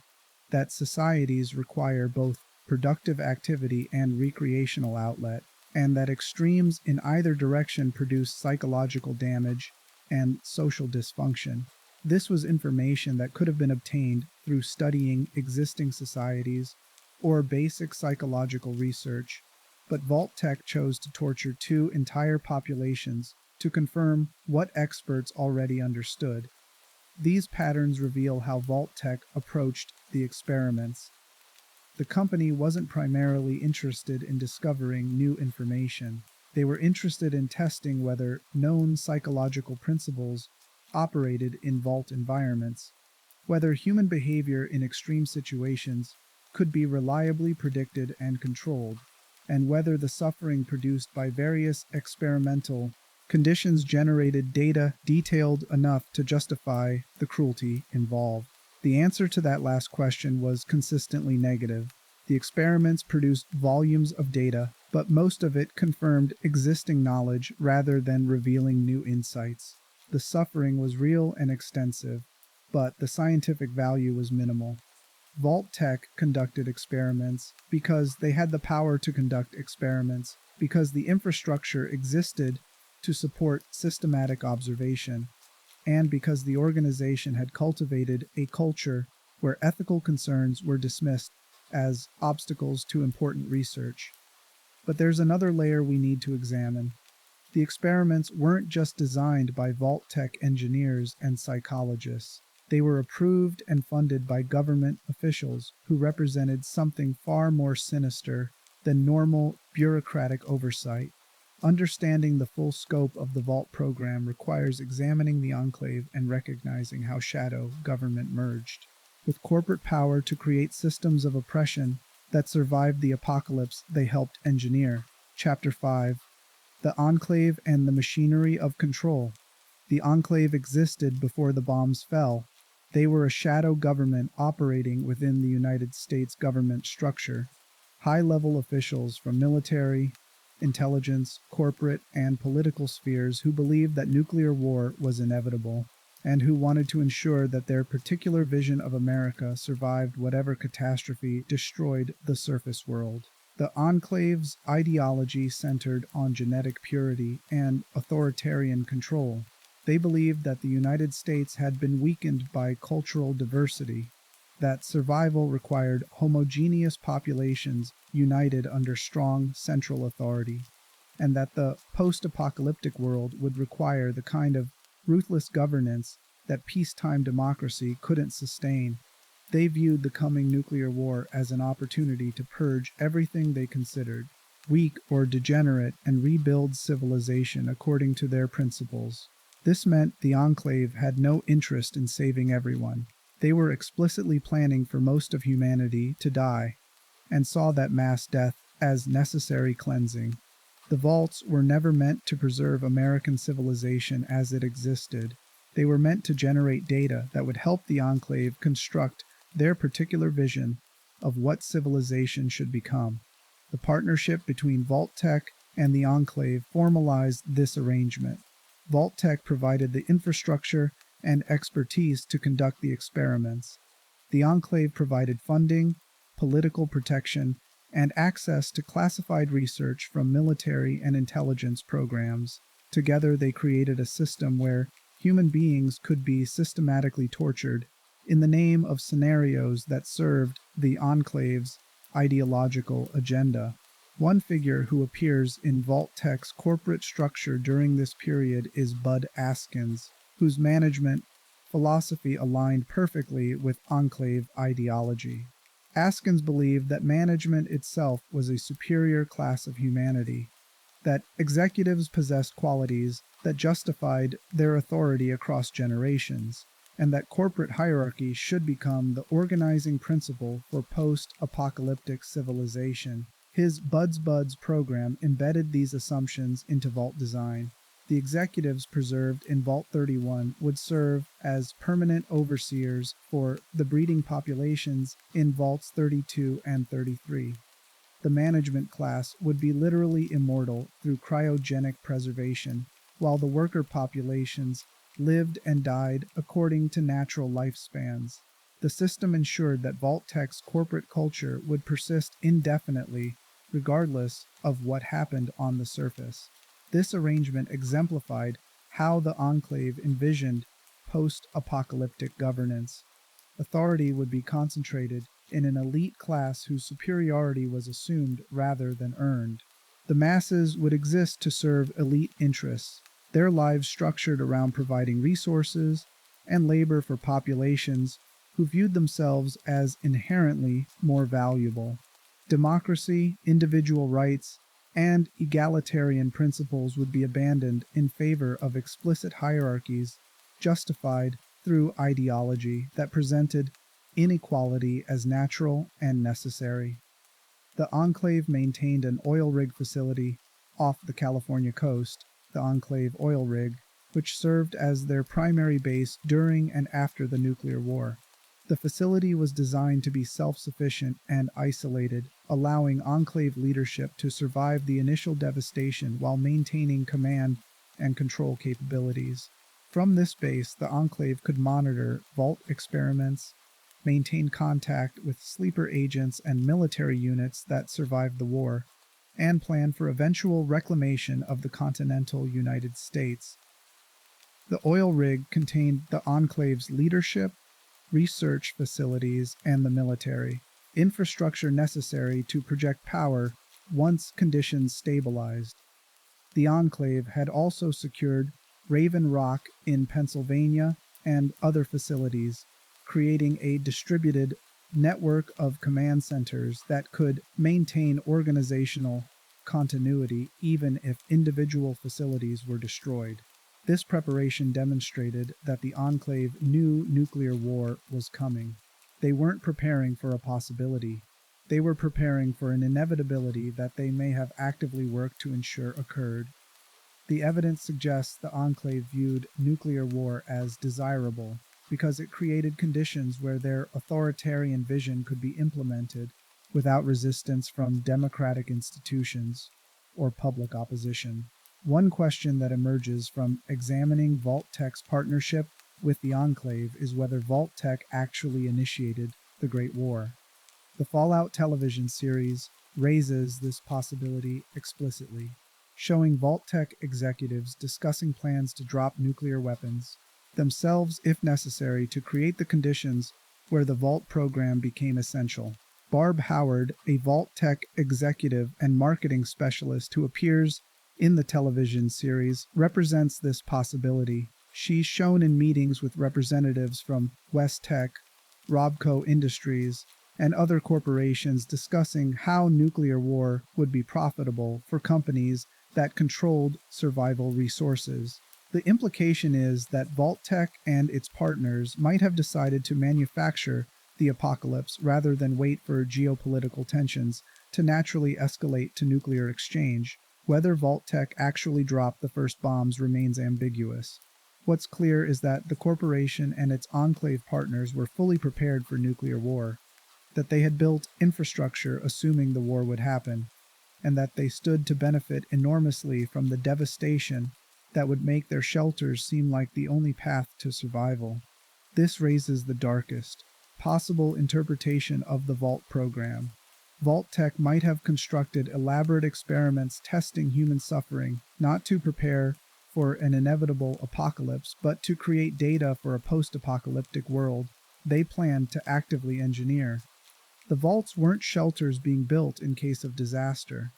that societies require both productive activity and recreational outlet, and that extremes in either direction produce psychological damage and social dysfunction. This was information that could have been obtained through studying existing societies or basic psychological research, but Vault-Tec chose to torture two entire populations to confirm what experts already understood. These patterns reveal how Vault-Tec approached the experiments. The company wasn't primarily interested in discovering new information. They were interested in testing whether known psychological principles operated in vault environments, whether human behavior in extreme situations could be reliably predicted and controlled, and whether the suffering produced by various experimental conditions generated data detailed enough to justify the cruelty involved. The answer to that last question was consistently negative. The experiments produced volumes of data, but most of it confirmed existing knowledge rather than revealing new insights. The suffering was real and extensive, but the scientific value was minimal. Vault-Tec conducted experiments because they had the power to conduct experiments, because the infrastructure existed to support systematic observation, and because the organization had cultivated a culture where ethical concerns were dismissed as obstacles to important research. But there's another layer we need to examine. The experiments weren't just designed by Vault-Tec engineers and psychologists. They were approved and funded by government officials who represented something far more sinister than normal bureaucratic oversight. Understanding the full scope of the Vault program requires examining the Enclave and recognizing how shadow government merged with corporate power to create systems of oppression that survived the apocalypse they helped engineer. Chapter 5. The Enclave and the Machinery of Control. The Enclave existed before the bombs fell. They were a shadow government operating within the United States government structure. High-level officials from military, intelligence, corporate, and political spheres who believed that nuclear war was inevitable, and who wanted to ensure that their particular vision of America survived whatever catastrophe destroyed the surface world. The Enclave's ideology centered on genetic purity and authoritarian control. They believed that the United States had been weakened by cultural diversity, that survival required homogeneous populations united under strong central authority, and that the post-apocalyptic world would require the kind of ruthless governance that peacetime democracy couldn't sustain. They viewed the coming nuclear war as an opportunity to purge everything they considered weak or degenerate and rebuild civilization according to their principles. This meant the Enclave had no interest in saving everyone. They were explicitly planning for most of humanity to die, and saw that mass death as necessary cleansing. The vaults were never meant to preserve American civilization as it existed. They were meant to generate data that would help the Enclave construct their particular vision of what civilization should become. The partnership between Vault-Tec and the Enclave formalized this arrangement. Vault-Tec provided the infrastructure and expertise to conduct the experiments. The Enclave provided funding, political protection, and access to classified research from military and intelligence programs. Together, they created a system where human beings could be systematically tortured in the name of scenarios that served the Enclave's ideological agenda. One figure who appears in Vault-Tec's corporate structure during this period is Bud Askins, whose management philosophy aligned perfectly with Enclave ideology. Askins believed that management itself was a superior class of humanity, that executives possessed qualities that justified their authority across generations, and that corporate hierarchy should become the organizing principle for post-apocalyptic civilization. His Buds program embedded these assumptions into Vault design. The executives preserved in Vault 31 would serve as permanent overseers for the breeding populations in Vaults 32 and 33. The management class would be literally immortal through cryogenic preservation, while the worker populations lived and died according to natural lifespans. The system ensured that Vault-Tec's corporate culture would persist indefinitely, regardless of what happened on the surface. This arrangement exemplified how the Enclave envisioned post-apocalyptic governance. Authority would be concentrated in an elite class whose superiority was assumed rather than earned. The masses would exist to serve elite interests, their lives structured around providing resources and labor for populations who viewed themselves as inherently more valuable. Democracy, individual rights, and egalitarian principles would be abandoned in favor of explicit hierarchies justified through ideology that presented inequality as natural and necessary. The Enclave maintained an oil rig facility off the California coast, the Enclave Oil Rig, which served as their primary base during and after the nuclear war. The facility was designed to be self-sufficient and isolated, allowing Enclave leadership to survive the initial devastation while maintaining command and control capabilities. From this base, the Enclave could monitor Vault experiments, maintain contact with sleeper agents and military units that survived the war, and plan for eventual reclamation of the continental United States. The oil rig contained the Enclave's leadership, research facilities, and the military infrastructure necessary to project power once conditions stabilized. The Enclave had also secured Raven Rock in Pennsylvania and other facilities, creating a distributed network of command centers that could maintain organizational continuity even if individual facilities were destroyed. This preparation demonstrated that the Enclave knew nuclear war was coming. They weren't preparing for a possibility. They were preparing for an inevitability that they may have actively worked to ensure occurred. The evidence suggests the Enclave viewed nuclear war as desirable because it created conditions where their authoritarian vision could be implemented without resistance from democratic institutions or public opposition. One question that emerges from examining Vault-Tec's partnership with the Enclave is whether Vault-Tec actually initiated the Great War. The Fallout television series raises this possibility explicitly, showing Vault-Tec executives discussing plans to drop nuclear weapons themselves if necessary to create the conditions where the Vault program became essential. Barb Howard, a Vault-Tec executive and marketing specialist who appears in the television series, represents this possibility. She's shown in meetings with representatives from West-Tec, Robco Industries, and other corporations discussing how nuclear war would be profitable for companies that controlled survival resources. The implication is that Vault-Tec and its partners might have decided to manufacture the apocalypse rather than wait for geopolitical tensions to naturally escalate to nuclear exchange. Whether Vault-Tec actually dropped the first bombs remains ambiguous. What's clear is that the corporation and its Enclave partners were fully prepared for nuclear war, that they had built infrastructure assuming the war would happen, and that they stood to benefit enormously from the devastation that would make their shelters seem like the only path to survival. This raises the darkest possible interpretation of the Vault program. Vault-Tec might have constructed elaborate experiments testing human suffering, not to prepare for an inevitable apocalypse, but to create data for a post-apocalyptic world they planned to actively engineer. The vaults weren't shelters being built in case of disaster.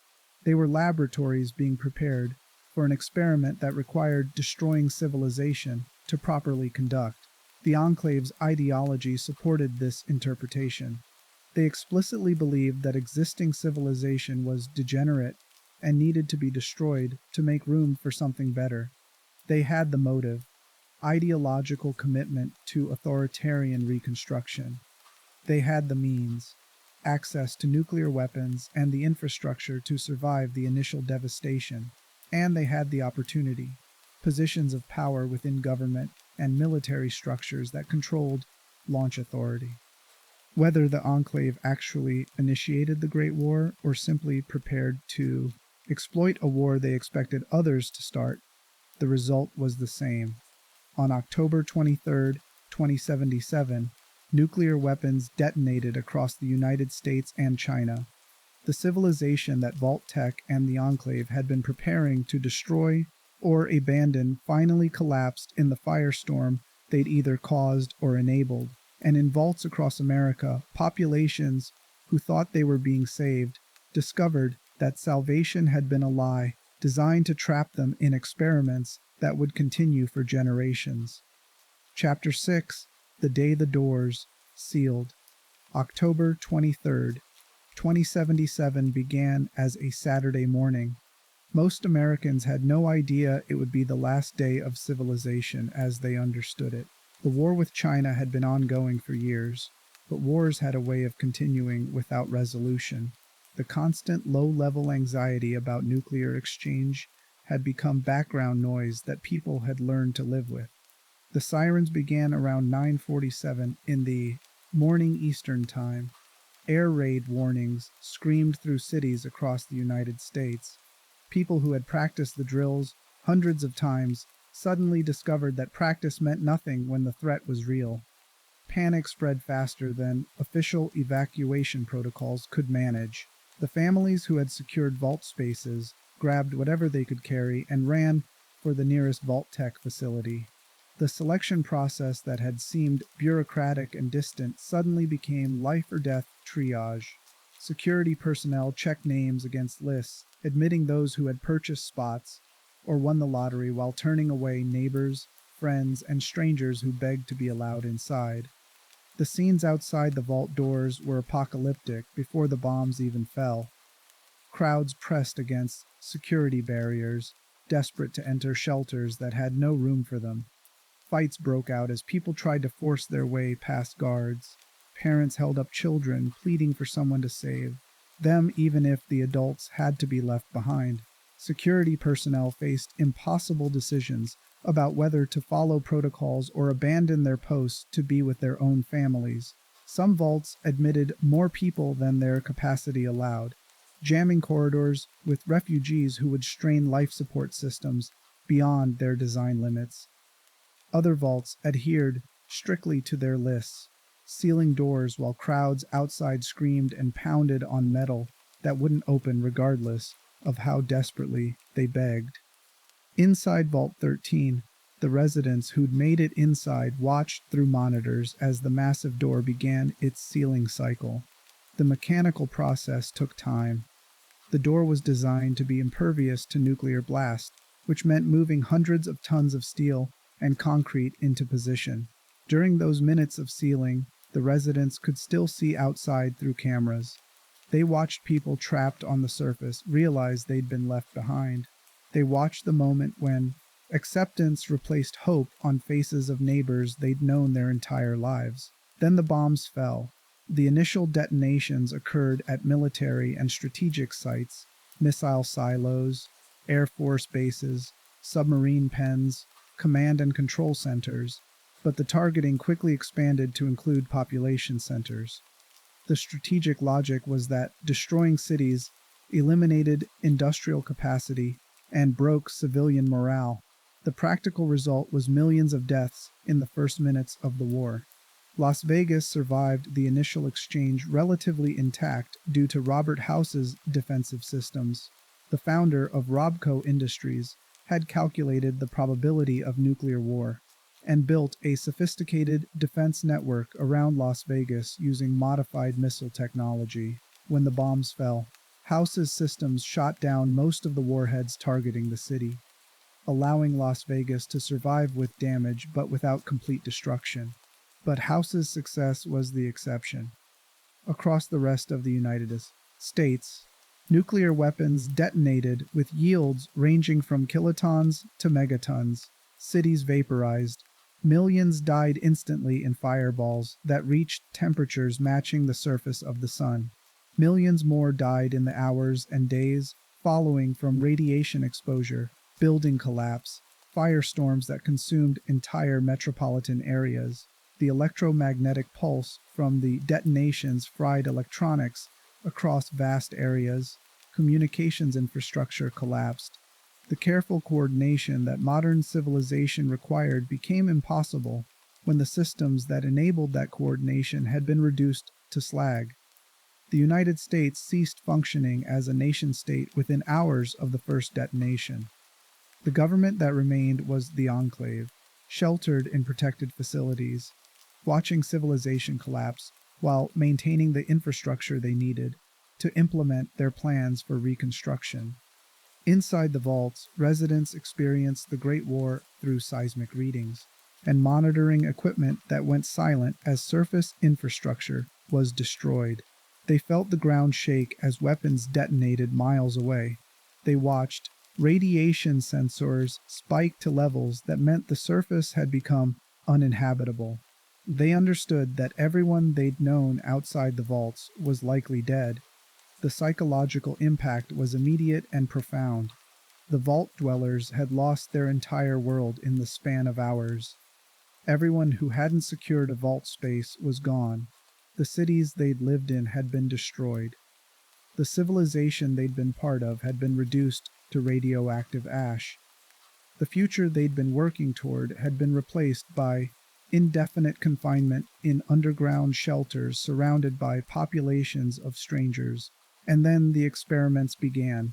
They were laboratories being prepared for an experiment that required destroying civilization to properly conduct. The Enclave's ideology supported this interpretation. They explicitly believed that existing civilization was degenerate and needed to be destroyed to make room for something better. They had the motive, ideological commitment to authoritarian reconstruction. They had the means, access to nuclear weapons and the infrastructure to survive the initial devastation. And they had the opportunity, positions of power within government and military structures that controlled launch authority. Whether the Enclave actually initiated the Great War or simply prepared to exploit a war they expected others to start, the result was the same. On October 23, 2077, nuclear weapons detonated across the United States and China. The civilization that Vault-Tec and the Enclave had been preparing to destroy or abandon finally collapsed in the firestorm they'd either caused or enabled. And in vaults across America, populations who thought they were being saved discovered that salvation had been a lie designed to trap them in experiments that would continue for generations. Chapter 6: The Day the Doors Sealed. October 23rd, 2077 began as a Saturday morning. Most Americans had no idea it would be the last day of civilization as they understood it. The war with China had been ongoing for years, but wars had a way of continuing without resolution. The constant low-level anxiety about nuclear exchange had become background noise that people had learned to live with. The sirens began around 9:47 in the morning Eastern Time. Air raid warnings screamed through cities across the United States. People who had practiced the drills hundreds of times suddenly discovered that practice meant nothing when the threat was real. Panic spread faster than official evacuation protocols could manage. The families who had secured vault spaces grabbed whatever they could carry and ran for the nearest Vault-Tec facility. The selection process that had seemed bureaucratic and distant suddenly became life-or-death triage. Security personnel checked names against lists, admitting those who had purchased spots or won the lottery while turning away neighbors, friends, and strangers who begged to be allowed inside. The scenes outside the vault doors were apocalyptic before the bombs even fell. Crowds pressed against security barriers, desperate to enter shelters that had no room for them. Fights broke out as people tried to force their way past guards. Parents held up children, pleading for someone to save them, even if the adults had to be left behind. Security personnel faced impossible decisions about whether to follow protocols or abandon their posts to be with their own families. Some vaults admitted more people than their capacity allowed, jamming corridors with refugees who would strain life support systems beyond their design limits. Other vaults adhered strictly to their lists, sealing doors while crowds outside screamed and pounded on metal that wouldn't open regardless of how desperately they begged. Inside Vault 13, the residents who'd made it inside watched through monitors as the massive door began its sealing cycle. The mechanical process took time. The door was designed to be impervious to nuclear blast, which meant moving hundreds of tons of steel and concrete into position. During those minutes of sealing, the residents could still see outside through cameras. They watched people trapped on the surface realize they'd been left behind. They watched the moment when acceptance replaced hope on faces of neighbors they'd known their entire lives. Then the bombs fell. The initial detonations occurred at military and strategic sites, missile silos, Air Force bases, submarine pens, command and control centers, but the targeting quickly expanded to include population centers. The strategic logic was that destroying cities eliminated industrial capacity and broke civilian morale. The practical result was millions of deaths in the first minutes of the war. Las Vegas survived the initial exchange relatively intact due to Robert House's defensive systems. The founder of Robco Industries had calculated the probability of nuclear war and built a sophisticated defense network around Las Vegas using modified missile technology. When the bombs fell, House's systems shot down most of the warheads targeting the city, allowing Las Vegas to survive with damage but without complete destruction. But House's success was the exception. Across the rest of the United States, nuclear weapons detonated with yields ranging from kilotons to megatons. Cities vaporized. Millions died instantly in fireballs that reached temperatures matching the surface of the sun. Millions more died in the hours and days following from radiation exposure, building collapse, firestorms that consumed entire metropolitan areas. The electromagnetic pulse from the detonations fried electronics across vast areas. Communications infrastructure collapsed. The careful coordination that modern civilization required became impossible when the systems that enabled that coordination had been reduced to slag. The United States ceased functioning as a nation-state within hours of the first detonation. The government that remained was the Enclave, sheltered in protected facilities, watching civilization collapse while maintaining the infrastructure they needed to implement their plans for reconstruction. Inside the vaults, residents experienced the Great War through seismic readings and monitoring equipment that went silent as surface infrastructure was destroyed. They felt the ground shake as weapons detonated miles away. They watched radiation sensors spike to levels that meant the surface had become uninhabitable. They understood that everyone they'd known outside the vaults was likely dead. The psychological impact was immediate and profound. The vault dwellers had lost their entire world in the span of hours. Everyone who hadn't secured a vault space was gone. The cities they'd lived in had been destroyed. The civilization they'd been part of had been reduced to radioactive ash. The future they'd been working toward had been replaced by indefinite confinement in underground shelters surrounded by populations of strangers. And then the experiments began.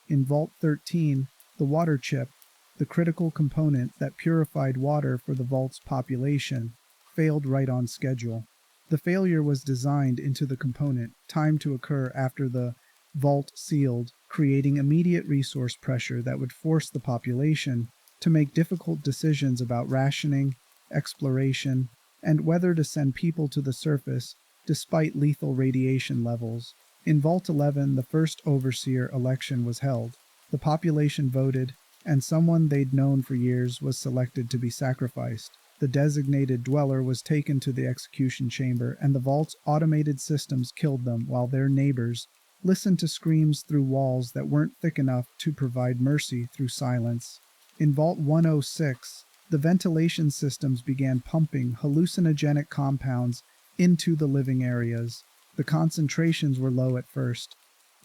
In Vault 13, the water chip, the critical component that purified water for the vault's population, failed right on schedule. The failure was designed into the component, timed to occur after the vault sealed, creating immediate resource pressure that would force the population to make difficult decisions about rationing, exploration, and whether to send people to the surface despite lethal radiation levels. In Vault 11, the first overseer election was held. The population voted, and someone they'd known for years was selected to be sacrificed. The designated dweller was taken to the execution chamber, and the vault's automated systems killed them while their neighbors listened to screams through walls that weren't thick enough to provide mercy through silence. In Vault 106, the ventilation systems began pumping hallucinogenic compounds into the living areas. The concentrations were low at first,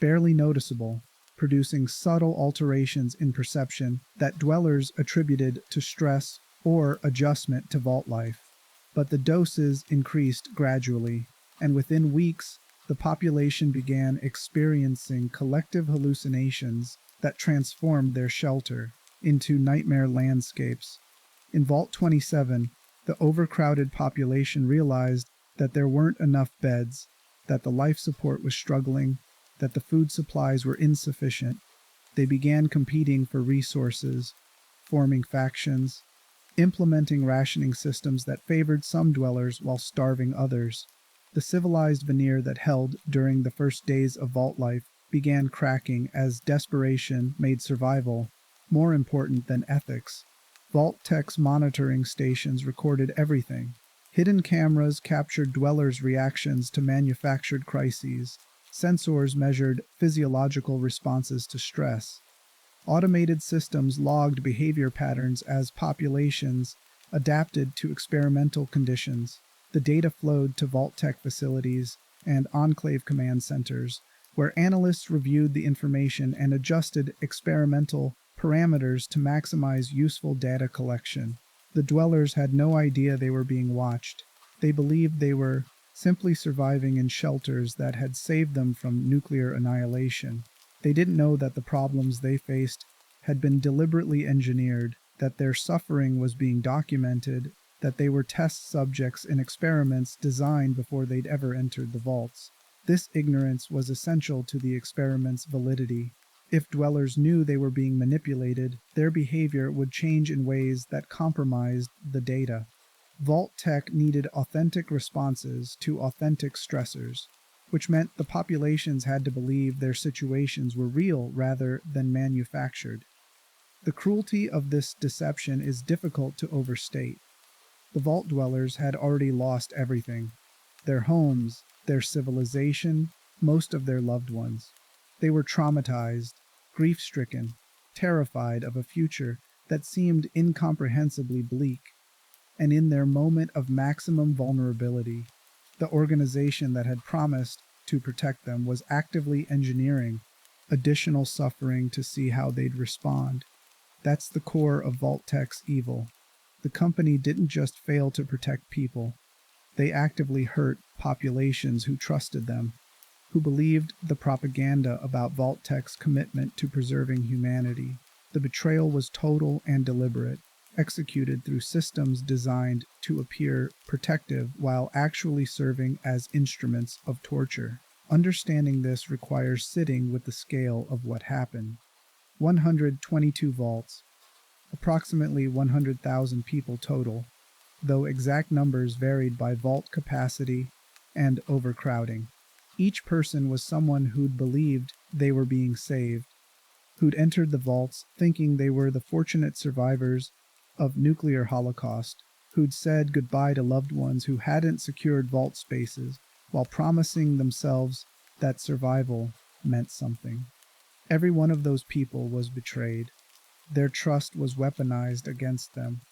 barely noticeable, producing subtle alterations in perception that dwellers attributed to stress or adjustment to vault life. But the doses increased gradually, and within weeks, the population began experiencing collective hallucinations that transformed their shelter into nightmare landscapes. In Vault 27, the overcrowded population realized that there weren't enough beds, that the life support was struggling, that the food supplies were insufficient. They began competing for resources, forming factions, implementing rationing systems that favored some dwellers while starving others. The civilized veneer that held during the first days of vault life began cracking as desperation made survival more important than ethics. Vault-Tec's monitoring stations recorded everything. Hidden cameras captured dwellers' reactions to manufactured crises. Sensors measured physiological responses to stress. Automated systems logged behavior patterns as populations adapted to experimental conditions. The data flowed to Vault-Tec facilities and Enclave command centers, where analysts reviewed the information and adjusted experimental parameters to maximize useful data collection. The dwellers had no idea they were being watched. They believed they were simply surviving in shelters that had saved them from nuclear annihilation. They didn't know that the problems they faced had been deliberately engineered, that their suffering was being documented, that they were test subjects in experiments designed before they'd ever entered the vaults. This ignorance was essential to the experiment's validity. If dwellers knew they were being manipulated, their behavior would change in ways that compromised the data. Vault-Tec needed authentic responses to authentic stressors, which meant the populations had to believe their situations were real rather than manufactured. The cruelty of this deception is difficult to overstate. The vault dwellers had already lost everything: their homes, their civilization, most of their loved ones. They were traumatized, grief-stricken, terrified of a future that seemed incomprehensibly bleak. And in their moment of maximum vulnerability, the organization that had promised to protect them was actively engineering additional suffering to see how they'd respond. That's the core of Vault-Tec's evil. The company didn't just fail to protect people. They actively hurt populations who trusted them, who believed the propaganda about Vault-Tec's commitment to preserving humanity. The betrayal was total and deliberate, executed through systems designed to appear protective while actually serving as instruments of torture. Understanding this requires sitting with the scale of what happened. 122 vaults, approximately 100,000 people total, though exact numbers varied by vault capacity and overcrowding. Each person was someone who'd believed they were being saved, who'd entered the vaults thinking they were the fortunate survivors of nuclear holocaust, who'd said goodbye to loved ones who hadn't secured vault spaces, while promising themselves that survival meant something. Every one of those people was betrayed. Their trust was weaponized against them.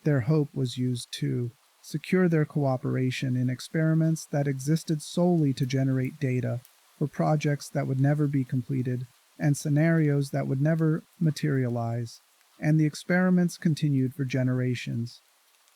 Their hope was used to secure their cooperation in experiments that existed solely to generate data for projects that would never be completed and scenarios that would never materialize. And the experiments continued for generations.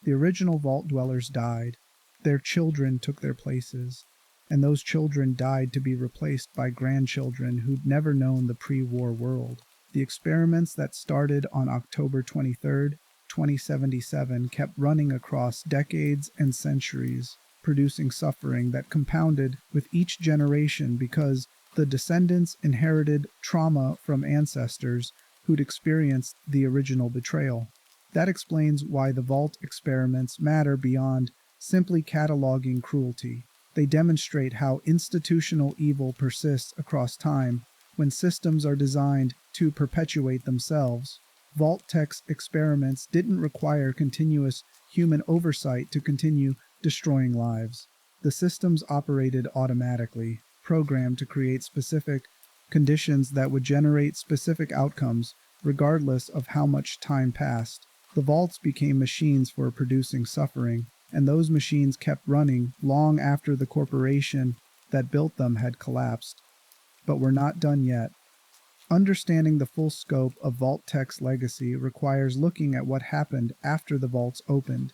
The original vault dwellers died. Their children took their places, and those children died to be replaced by grandchildren who'd never known the pre-war world. The experiments that started on October 23, 2077 kept running across decades and centuries, producing suffering that compounded with each generation because the descendants inherited trauma from ancestors who'd experienced the original betrayal. That explains why the Vault experiments matter beyond simply cataloging cruelty. They demonstrate how institutional evil persists across time when systems are designed to perpetuate themselves. Vault-Tec's experiments didn't require continuous human oversight to continue destroying lives. The systems operated automatically, programmed to create specific conditions that would generate specific outcomes, regardless of how much time passed. The vaults became machines for producing suffering, and those machines kept running long after the corporation that built them had collapsed. But we're not done yet. Understanding the full scope of Vault-Tec's legacy requires looking at what happened after the vaults opened,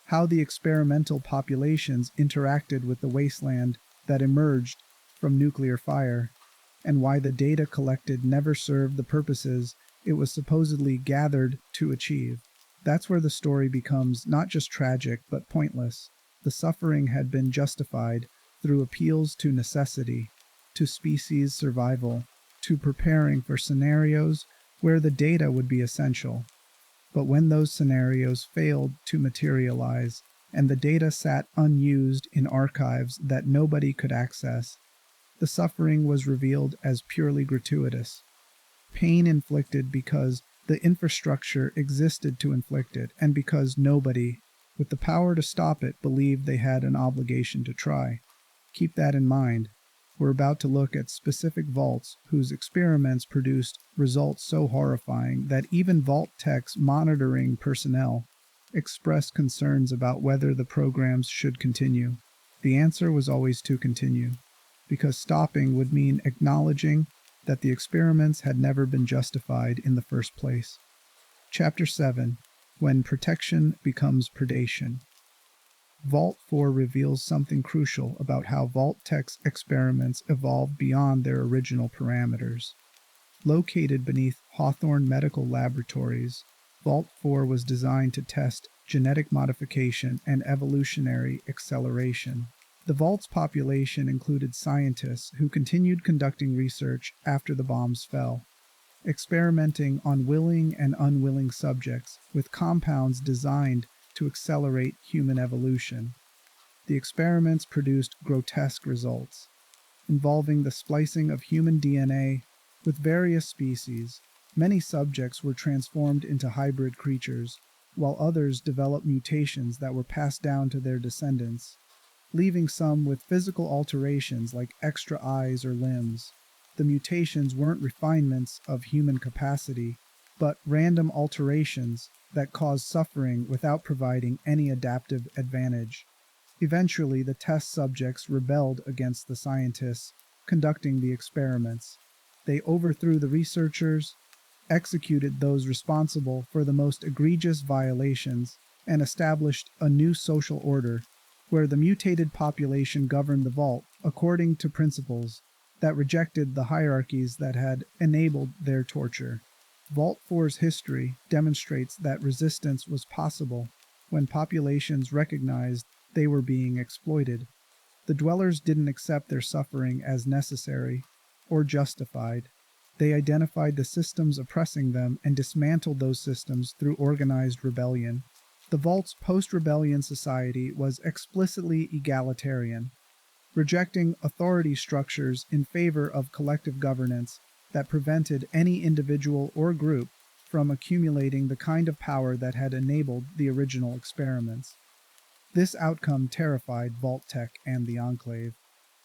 how the experimental populations interacted with the wasteland that emerged from nuclear fire, and why the data collected never served the purposes it was supposedly gathered to achieve. That's where the story becomes not just tragic, but pointless. The suffering had been justified through appeals to necessity, to species survival, to preparing for scenarios where the data would be essential. But when those scenarios failed to materialize, and the data sat unused in archives that nobody could access, the suffering was revealed as purely gratuitous. Pain inflicted because the infrastructure existed to inflict it, and because nobody, with the power to stop it, believed they had an obligation to try. Keep that in mind. We're about to look at specific vaults whose experiments produced results so horrifying that even Vault-Tec's monitoring personnel expressed concerns about whether the programs should continue. The answer was always to continue, because stopping would mean acknowledging that the experiments had never been justified in the first place. Chapter 7: When Protection Becomes Predation. Vault 4 reveals something crucial about how Vault-Tec's experiments evolved beyond their original parameters. Located beneath Hawthorne Medical Laboratories, Vault 4 was designed to test genetic modification and evolutionary acceleration. The Vault's population included scientists who continued conducting research after the bombs fell, experimenting on willing and unwilling subjects with compounds designed to accelerate human evolution. The experiments produced grotesque results, involving the splicing of human DNA with various species. Many subjects were transformed into hybrid creatures, while others developed mutations that were passed down to their descendants, leaving some with physical alterations like extra eyes or limbs. The mutations weren't refinements of human capacity, but random alterations that caused suffering without providing any adaptive advantage. Eventually, the test subjects rebelled against the scientists conducting the experiments. They overthrew the researchers, executed those responsible for the most egregious violations, and established a new social order where the mutated population governed the vault according to principles that rejected the hierarchies that had enabled their torture. Vault 4's history demonstrates that resistance was possible when populations recognized they were being exploited. The dwellers didn't accept their suffering as necessary or justified. They identified the systems oppressing them and dismantled those systems through organized rebellion. The Vault's post-rebellion society was explicitly egalitarian, rejecting authority structures in favor of collective governance that prevented any individual or group from accumulating the kind of power that had enabled the original experiments. This outcome terrified Vault-Tec and the Enclave.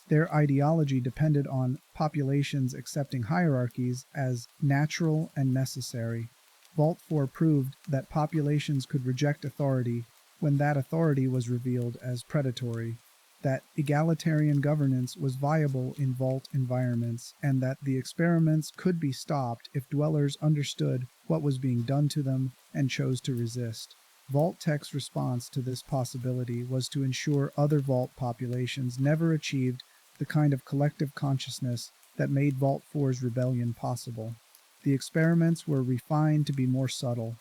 Their ideology depended on populations accepting hierarchies as natural and necessary. Vault 4 proved that populations could reject authority when that authority was revealed as predatory, that egalitarian governance was viable in Vault environments, and that the experiments could be stopped if dwellers understood what was being done to them and chose to resist. Vault-Tec's response to this possibility was to ensure other Vault populations never achieved the kind of collective consciousness that made Vault 4's rebellion possible. The experiments were refined to be more subtle,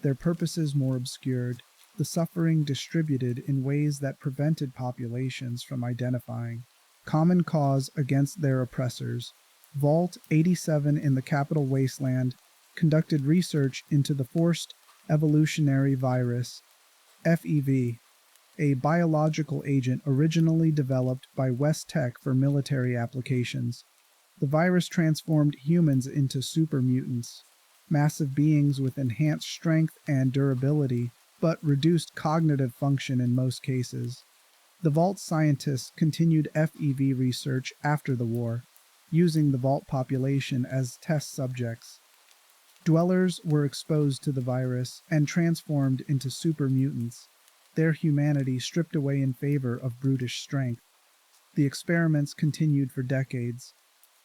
their purposes more obscured, the suffering distributed in ways that prevented populations from identifying common cause against their oppressors. Vault 87 in the capital wasteland conducted research into the forced evolutionary virus, FEV, a biological agent originally developed by Vault-Tec for military applications. The virus transformed humans into super mutants, massive beings with enhanced strength and durability, but reduced cognitive function in most cases. The Vault scientists continued FEV research after the war, using the Vault population as test subjects. Dwellers were exposed to the virus and transformed into super mutants, their humanity stripped away in favor of brutish strength. The experiments continued for decades,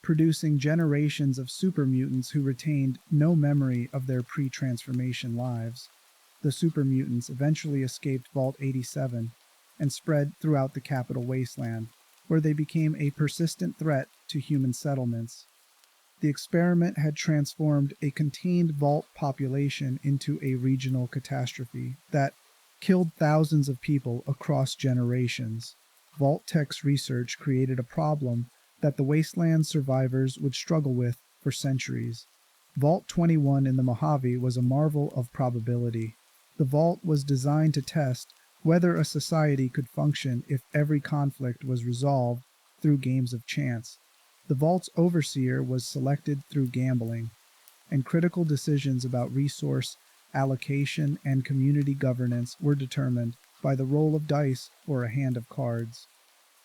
producing generations of super mutants who retained no memory of their pre-transformation lives. The super mutants eventually escaped Vault 87 and spread throughout the capital wasteland, where they became a persistent threat to human settlements. The experiment had transformed a contained Vault population into a regional catastrophe that killed thousands of people across generations. Vault-Tec's research created a problem that the wasteland survivors would struggle with for centuries. Vault 21 in the Mojave was a marvel of probability. The Vault was designed to test whether a society could function if every conflict was resolved through games of chance. The Vault's overseer was selected through gambling, and critical decisions about resource allocation and community governance were determined by the roll of dice or a hand of cards.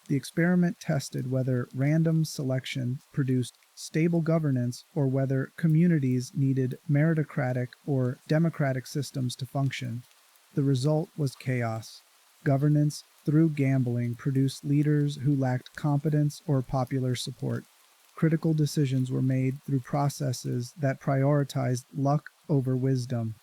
The experiment tested whether random selection produced stable governance or whether communities needed meritocratic or democratic systems to function. The result was chaos. Governance through gambling produced leaders who lacked competence or popular support. critical decisions were made through processes that prioritized luck over wisdom.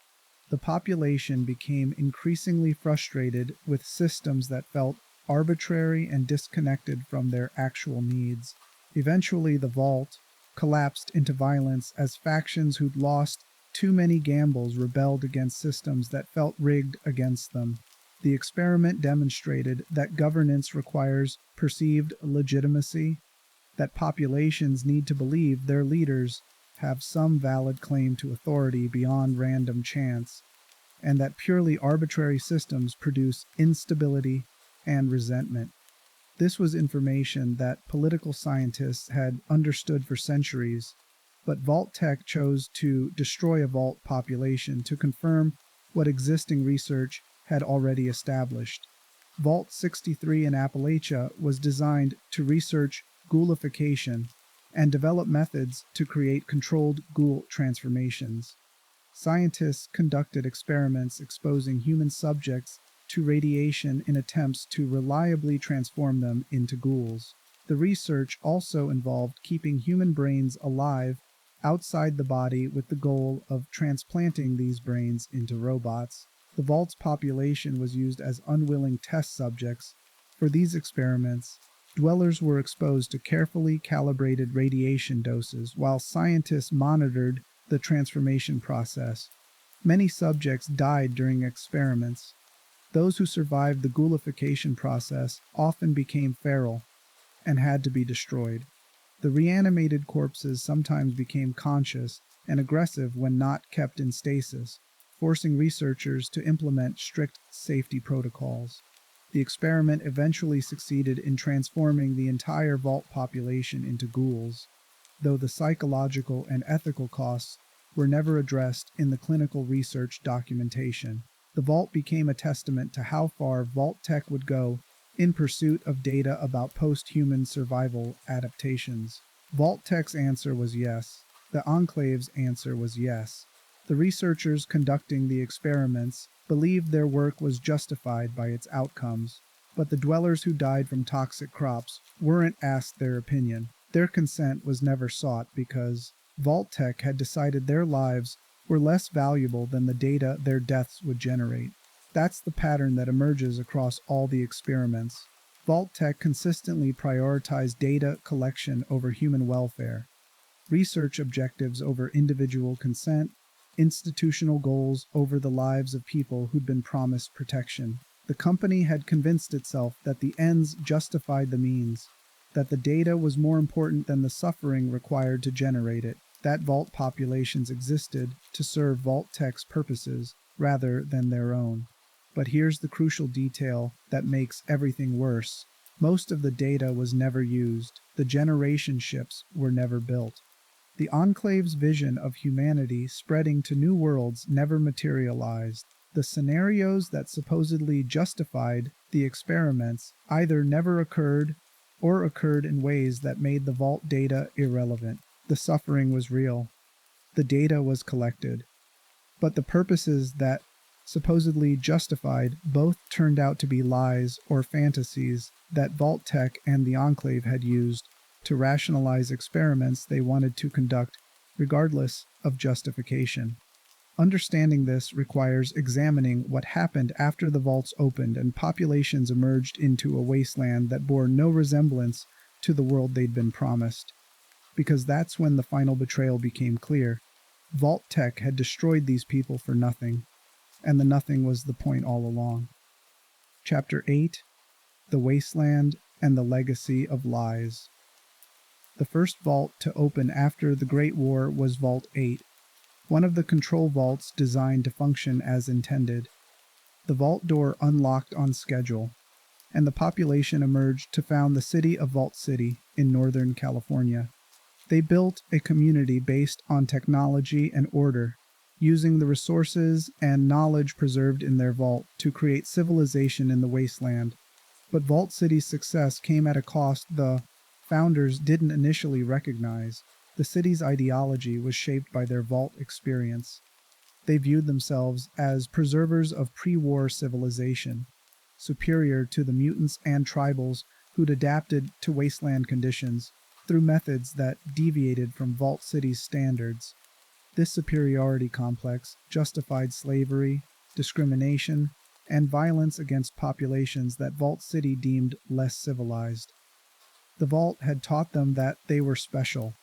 The population became increasingly frustrated with systems that felt arbitrary and disconnected from their actual needs. Eventually, the Vault collapsed into violence as factions who'd lost too many gambles rebelled against systems that felt rigged against them. The experiment demonstrated that governance requires perceived legitimacy, that populations need to believe their leaders have some valid claim to authority beyond random chance, and that purely arbitrary systems produce instability and resentment. This was information that political scientists had understood for centuries, but Vault-Tec chose to destroy a vault population to confirm what existing research had already established. Vault 63 in Appalachia was designed to research ghoulification and develop methods to create controlled ghoul transformations. Scientists conducted experiments exposing human subjects to radiation in attempts to reliably transform them into ghouls. The research also involved keeping human brains alive outside the body with the goal of transplanting these brains into robots. The vault's population was used as unwilling test subjects for these experiments. Dwellers were exposed to carefully calibrated radiation doses while scientists monitored the transformation process. Many subjects died during experiments. Those who survived the ghoulification process often became feral and had to be destroyed. The reanimated corpses sometimes became conscious and aggressive when not kept in stasis, forcing researchers to implement strict safety protocols. The experiment eventually succeeded in transforming the entire vault population into ghouls, though the psychological and ethical costs were never addressed in the clinical research documentation. The vault became a testament to how far Vault-Tec would go in pursuit of data about post-human survival adaptations. Vault-Tec's answer was yes. The Enclave's answer was yes. The researchers conducting the experiments believed their work was justified by its outcomes, but the dwellers who died from toxic crops weren't asked their opinion. Their consent was never sought because Vault-Tec had decided their lives were less valuable than the data their deaths would generate. That's the pattern that emerges across all the experiments. Vault-Tec consistently prioritized data collection over human welfare, research objectives over individual consent, institutional goals over the lives of people who'd been promised protection. The company had convinced itself that the ends justified the means, that the data was more important than the suffering required to generate it, that vault populations existed to serve Vault-Tec's purposes rather than their own. But here's the crucial detail that makes everything worse. Most of the data was never used. The generation ships were never built. The Enclave's vision of humanity spreading to new worlds never materialized. The scenarios that supposedly justified the experiments either never occurred or occurred in ways that made the vault data irrelevant. The suffering was real. The data was collected. But the purposes that supposedly justified both turned out to be lies or fantasies that Vault-Tec and the Enclave had used to rationalize experiments they wanted to conduct regardless of justification. Understanding this requires examining what happened after the vaults opened and populations emerged into a wasteland that bore no resemblance to the world they'd been promised. Because that's when the final betrayal became clear. Vault-Tec had destroyed these people for nothing, and the nothing was the point all along. Chapter 8: The Wasteland and the Legacy of Lies. The first vault to open after the Great War was Vault 8, one of the control vaults designed to function as intended. The vault door unlocked on schedule, and the population emerged to found the city of Vault City in Northern California. They built a community based on technology and order, using the resources and knowledge preserved in their vault to create civilization in the wasteland. But Vault City's success came at a cost the founders didn't initially recognize. The city's ideology was shaped by their vault experience. They viewed themselves as preservers of pre-war civilization, superior to the mutants and tribals who'd adapted to wasteland conditions. through methods that deviated from Vault City's standards. This superiority complex justified slavery, discrimination, and violence against populations that Vault City deemed less civilized. The Vault had taught them that they were special,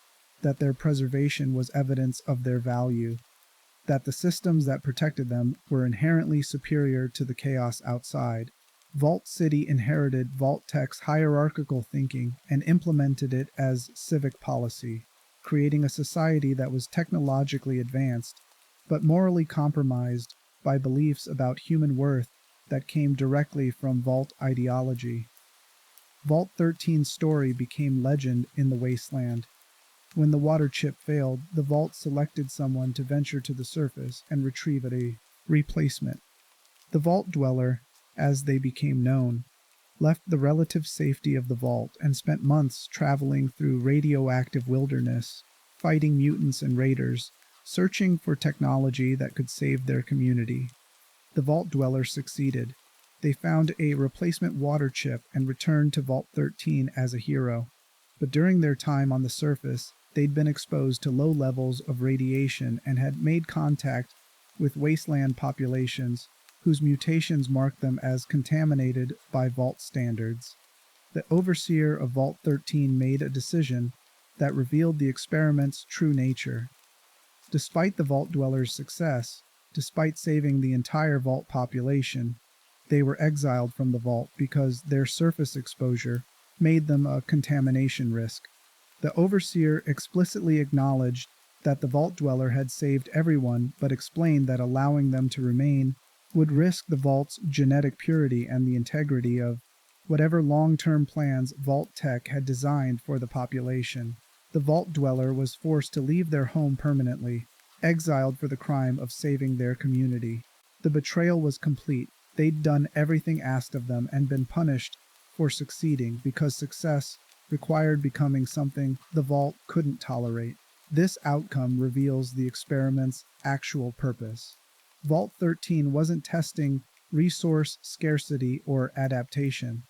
that their preservation was evidence of their value, that the systems that protected them were inherently superior to the chaos outside. Vault City inherited Vault-Tec's hierarchical thinking and implemented it as civic policy, creating a society that was technologically advanced, but morally compromised by beliefs about human worth that came directly from Vault ideology. Vault 13's story became legend in the wasteland. When the water chip failed, the Vault selected someone to venture to the surface and retrieve a replacement. The Vault Dweller, as they became known, left the relative safety of the Vault and spent months traveling through radioactive wilderness, fighting mutants and raiders, searching for technology that could save their community. The Vault Dweller succeeded. They found a replacement water chip and returned to Vault 13 as a hero. But during their time on the surface, they'd been exposed to low levels of radiation and had made contact with wasteland populations whose mutations marked them as contaminated by Vault standards. The overseer of Vault 13 made a decision that revealed the experiment's true nature. Despite the Vault Dwellers' success, despite saving the entire Vault population, they were exiled from the Vault because their surface exposure made them a contamination risk. The Overseer explicitly acknowledged that the Vault Dweller had saved everyone, but explained that allowing them to remain would risk the Vault's genetic purity and the integrity of whatever long-term plans Vault-Tec had designed for the population. The Vault Dweller was forced to leave their home permanently, exiled for the crime of saving their community. The betrayal was complete. They'd done everything asked of them and been punished for succeeding because success required becoming something the Vault couldn't tolerate. This outcome reveals the experiment's actual purpose. Vault 13 wasn't testing resource scarcity or adaptation.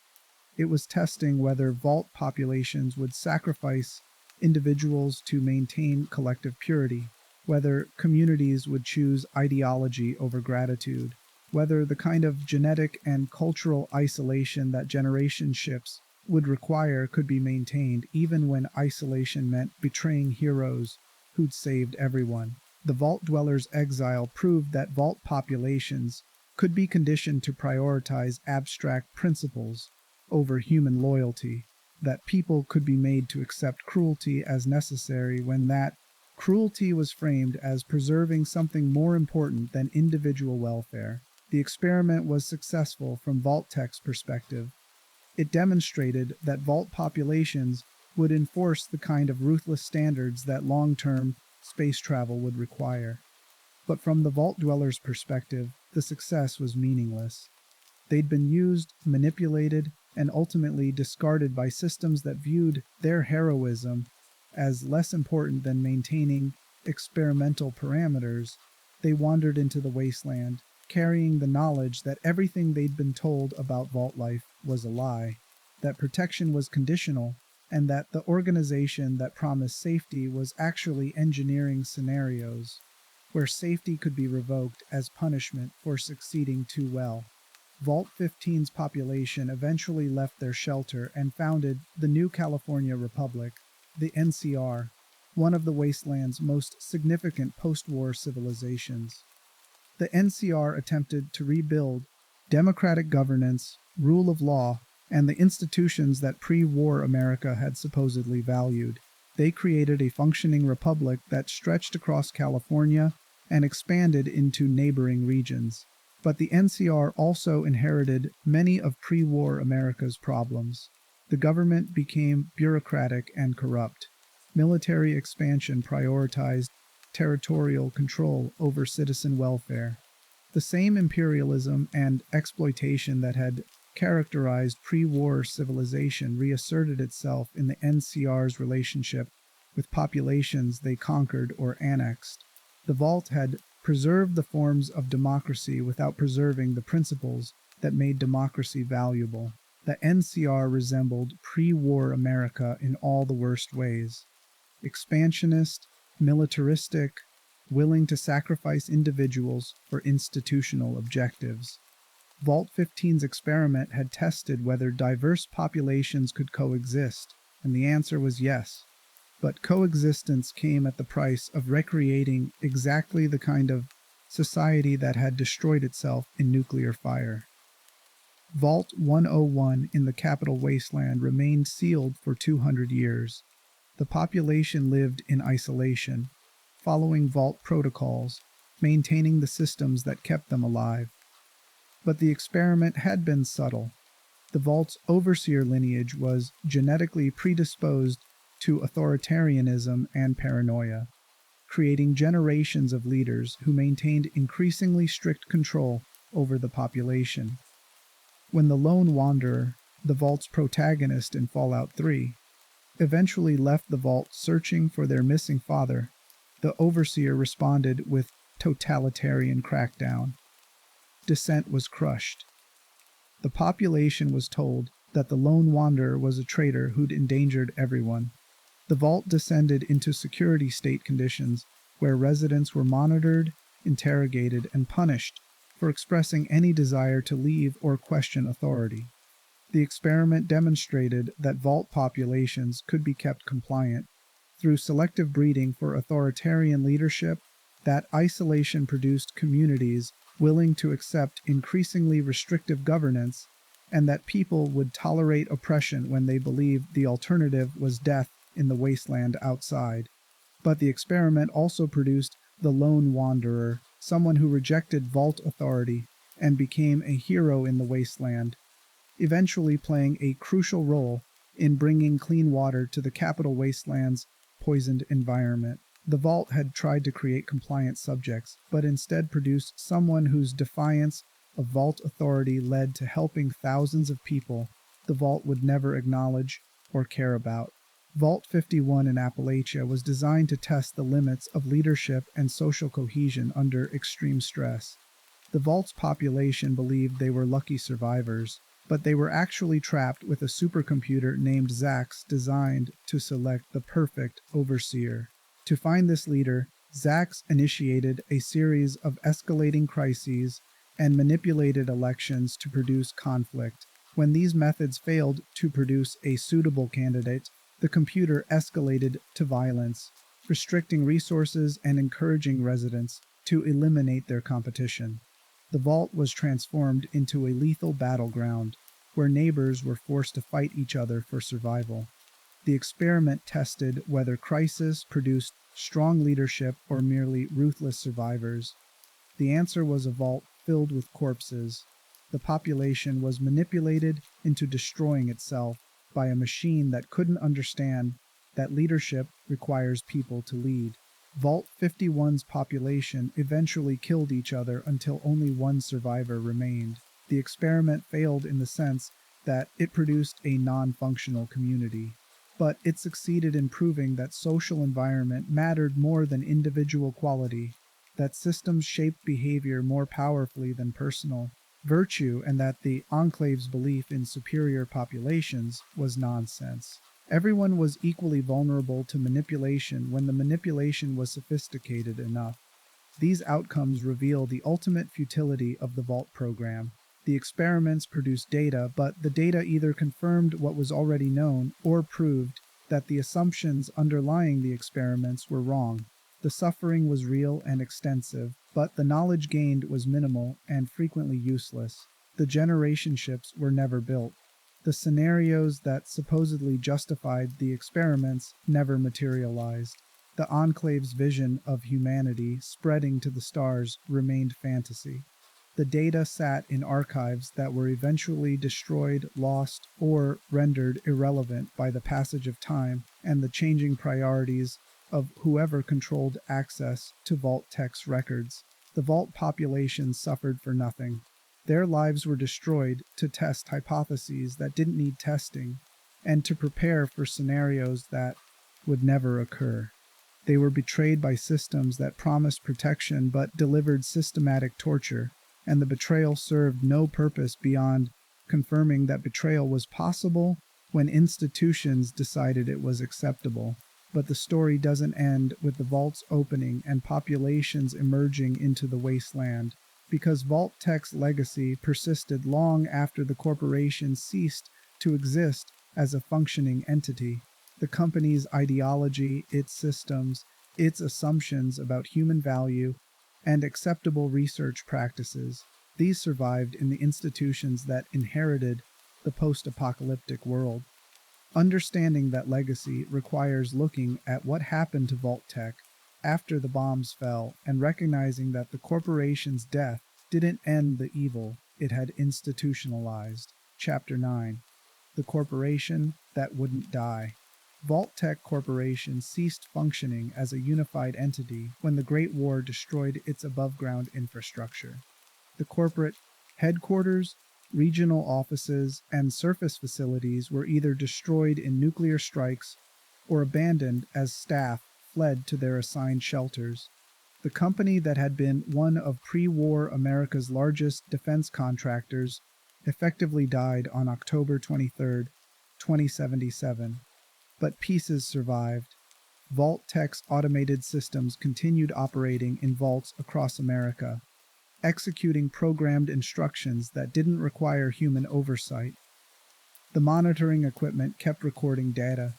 It was testing whether Vault populations would sacrifice individuals to maintain collective purity, whether communities would choose ideology over gratitude, whether the kind of genetic and cultural isolation that generation shifts would require could be maintained even when isolation meant betraying heroes who'd saved everyone. The Vault Dwellers' exile proved that Vault populations could be conditioned to prioritize abstract principles over human loyalty, that people could be made to accept cruelty as necessary when that cruelty was framed as preserving something more important than individual welfare. The experiment was successful from Vault-Tec's perspective. It demonstrated that Vault populations would enforce the kind of ruthless standards that long-term space travel would require. But from the Vault Dwellers' perspective, the success was meaningless. They'd been used, manipulated, and ultimately discarded by systems that viewed their heroism as less important than maintaining experimental parameters. They wandered into the wasteland, carrying the knowledge that everything they'd been told about Vault life was a lie, that protection was conditional, and that the organization that promised safety was actually engineering scenarios where safety could be revoked as punishment for succeeding too well. Vault 15's population eventually left their shelter and founded the New California Republic, the NCR, one of the wasteland's most significant post-war civilizations. The NCR attempted to rebuild democratic governance, rule of law, and the institutions that pre-war America had supposedly valued. They created a functioning republic that stretched across California and expanded into neighboring regions. But the NCR also inherited many of pre-war America's problems. The government became bureaucratic and corrupt. Military expansion prioritized territorial control over citizen welfare. The same imperialism and exploitation that had characterized pre-war civilization reasserted itself in the NCR's relationship with populations they conquered or annexed. The Vault had preserved the forms of democracy without preserving the principles that made democracy valuable. The NCR resembled pre-war America in all the worst ways. Expansionist, militaristic, willing to sacrifice individuals for institutional objectives. Vault 15's experiment had tested whether diverse populations could coexist, and the answer was yes. But coexistence came at the price of recreating exactly the kind of society that had destroyed itself in nuclear fire. Vault 101 in the capital wasteland remained sealed for 200 years. The population lived in isolation, following vault protocols, maintaining the systems that kept them alive. But the experiment had been subtle. The vault's overseer lineage was genetically predisposed to authoritarianism and paranoia, creating generations of leaders who maintained increasingly strict control over the population. When the lone wanderer, the vault's protagonist in Fallout 3, eventually left the vault searching for their missing father, the overseer responded with totalitarian crackdown. Dissent was crushed. The population was told that the lone wanderer was a traitor who'd endangered everyone. The vault descended into security state conditions where residents were monitored, interrogated, and punished for expressing any desire to leave or question authority. The experiment demonstrated that vault populations could be kept compliant. Through selective breeding for authoritarian leadership, that isolation produced communities willing to accept increasingly restrictive governance, and that people would tolerate oppression when they believed the alternative was death in the wasteland outside. But the experiment also produced the lone wanderer, someone who rejected vault authority and became a hero in the wasteland, eventually playing a crucial role in bringing clean water to the capital wasteland's poisoned environment. The vault had tried to create compliant subjects, but instead produced someone whose defiance of vault authority led to helping thousands of people the vault would never acknowledge or care about. Vault 51 in Appalachia was designed to test the limits of leadership and social cohesion under extreme stress. The vault's population believed they were lucky survivors, but they were actually trapped with a supercomputer named Zax designed to select the perfect overseer. To find this leader, Zax initiated a series of escalating crises and manipulated elections to produce conflict. When these methods failed to produce a suitable candidate, the computer escalated to violence, restricting resources and encouraging residents to eliminate their competition. The vault was transformed into a lethal battleground, where neighbors were forced to fight each other for survival. The experiment tested whether crisis produced strong leadership or merely ruthless survivors. The answer was a vault filled with corpses. The population was manipulated into destroying itself by a machine that couldn't understand that leadership requires people to lead. Vault 51's population eventually killed each other until only one survivor remained. The experiment failed in the sense that it produced a non-functional community, but it succeeded in proving that social environment mattered more than individual quality, that systems shaped behavior more powerfully than personal virtue, and that the Enclave's belief in superior populations was nonsense. Everyone was equally vulnerable to manipulation when the manipulation was sophisticated enough. These outcomes reveal the ultimate futility of the Vault program. The experiments produced data, but the data either confirmed what was already known or proved that the assumptions underlying the experiments were wrong. The suffering was real and extensive, but the knowledge gained was minimal and frequently useless. The generationships were never built. The scenarios that supposedly justified the experiments never materialized. The Enclave's vision of humanity spreading to the stars remained fantasy. The data sat in archives that were eventually destroyed, lost, or rendered irrelevant by the passage of time and the changing priorities of whoever controlled access to Vault-Tec's records. The Vault population suffered for nothing. Their lives were destroyed to test hypotheses that didn't need testing and to prepare for scenarios that would never occur. They were betrayed by systems that promised protection but delivered systematic torture, and the betrayal served no purpose beyond confirming that betrayal was possible when institutions decided it was acceptable. But the story doesn't end with the vaults opening and populations emerging into the wasteland, because Vault-Tec's legacy persisted long after the corporation ceased to exist as a functioning entity. The company's ideology, its systems, its assumptions about human value, and acceptable research practices, these survived in the institutions that inherited the post-apocalyptic world. Understanding that legacy requires looking at what happened to Vault-Tec after the bombs fell and recognizing that the corporation's death didn't end the evil it had institutionalized. Chapter 9. The Corporation That Wouldn't Die. Vault-Tec Corporation ceased functioning as a unified entity when the Great War destroyed its above-ground infrastructure. The corporate headquarters, regional offices, and surface facilities were either destroyed in nuclear strikes or abandoned as staff fled to their assigned shelters. The company that had been one of pre-war America's largest defense contractors effectively died on October 23, 2077. But pieces survived. Vault-Tec's automated systems continued operating in vaults across America, executing programmed instructions that didn't require human oversight. The monitoring equipment kept recording data.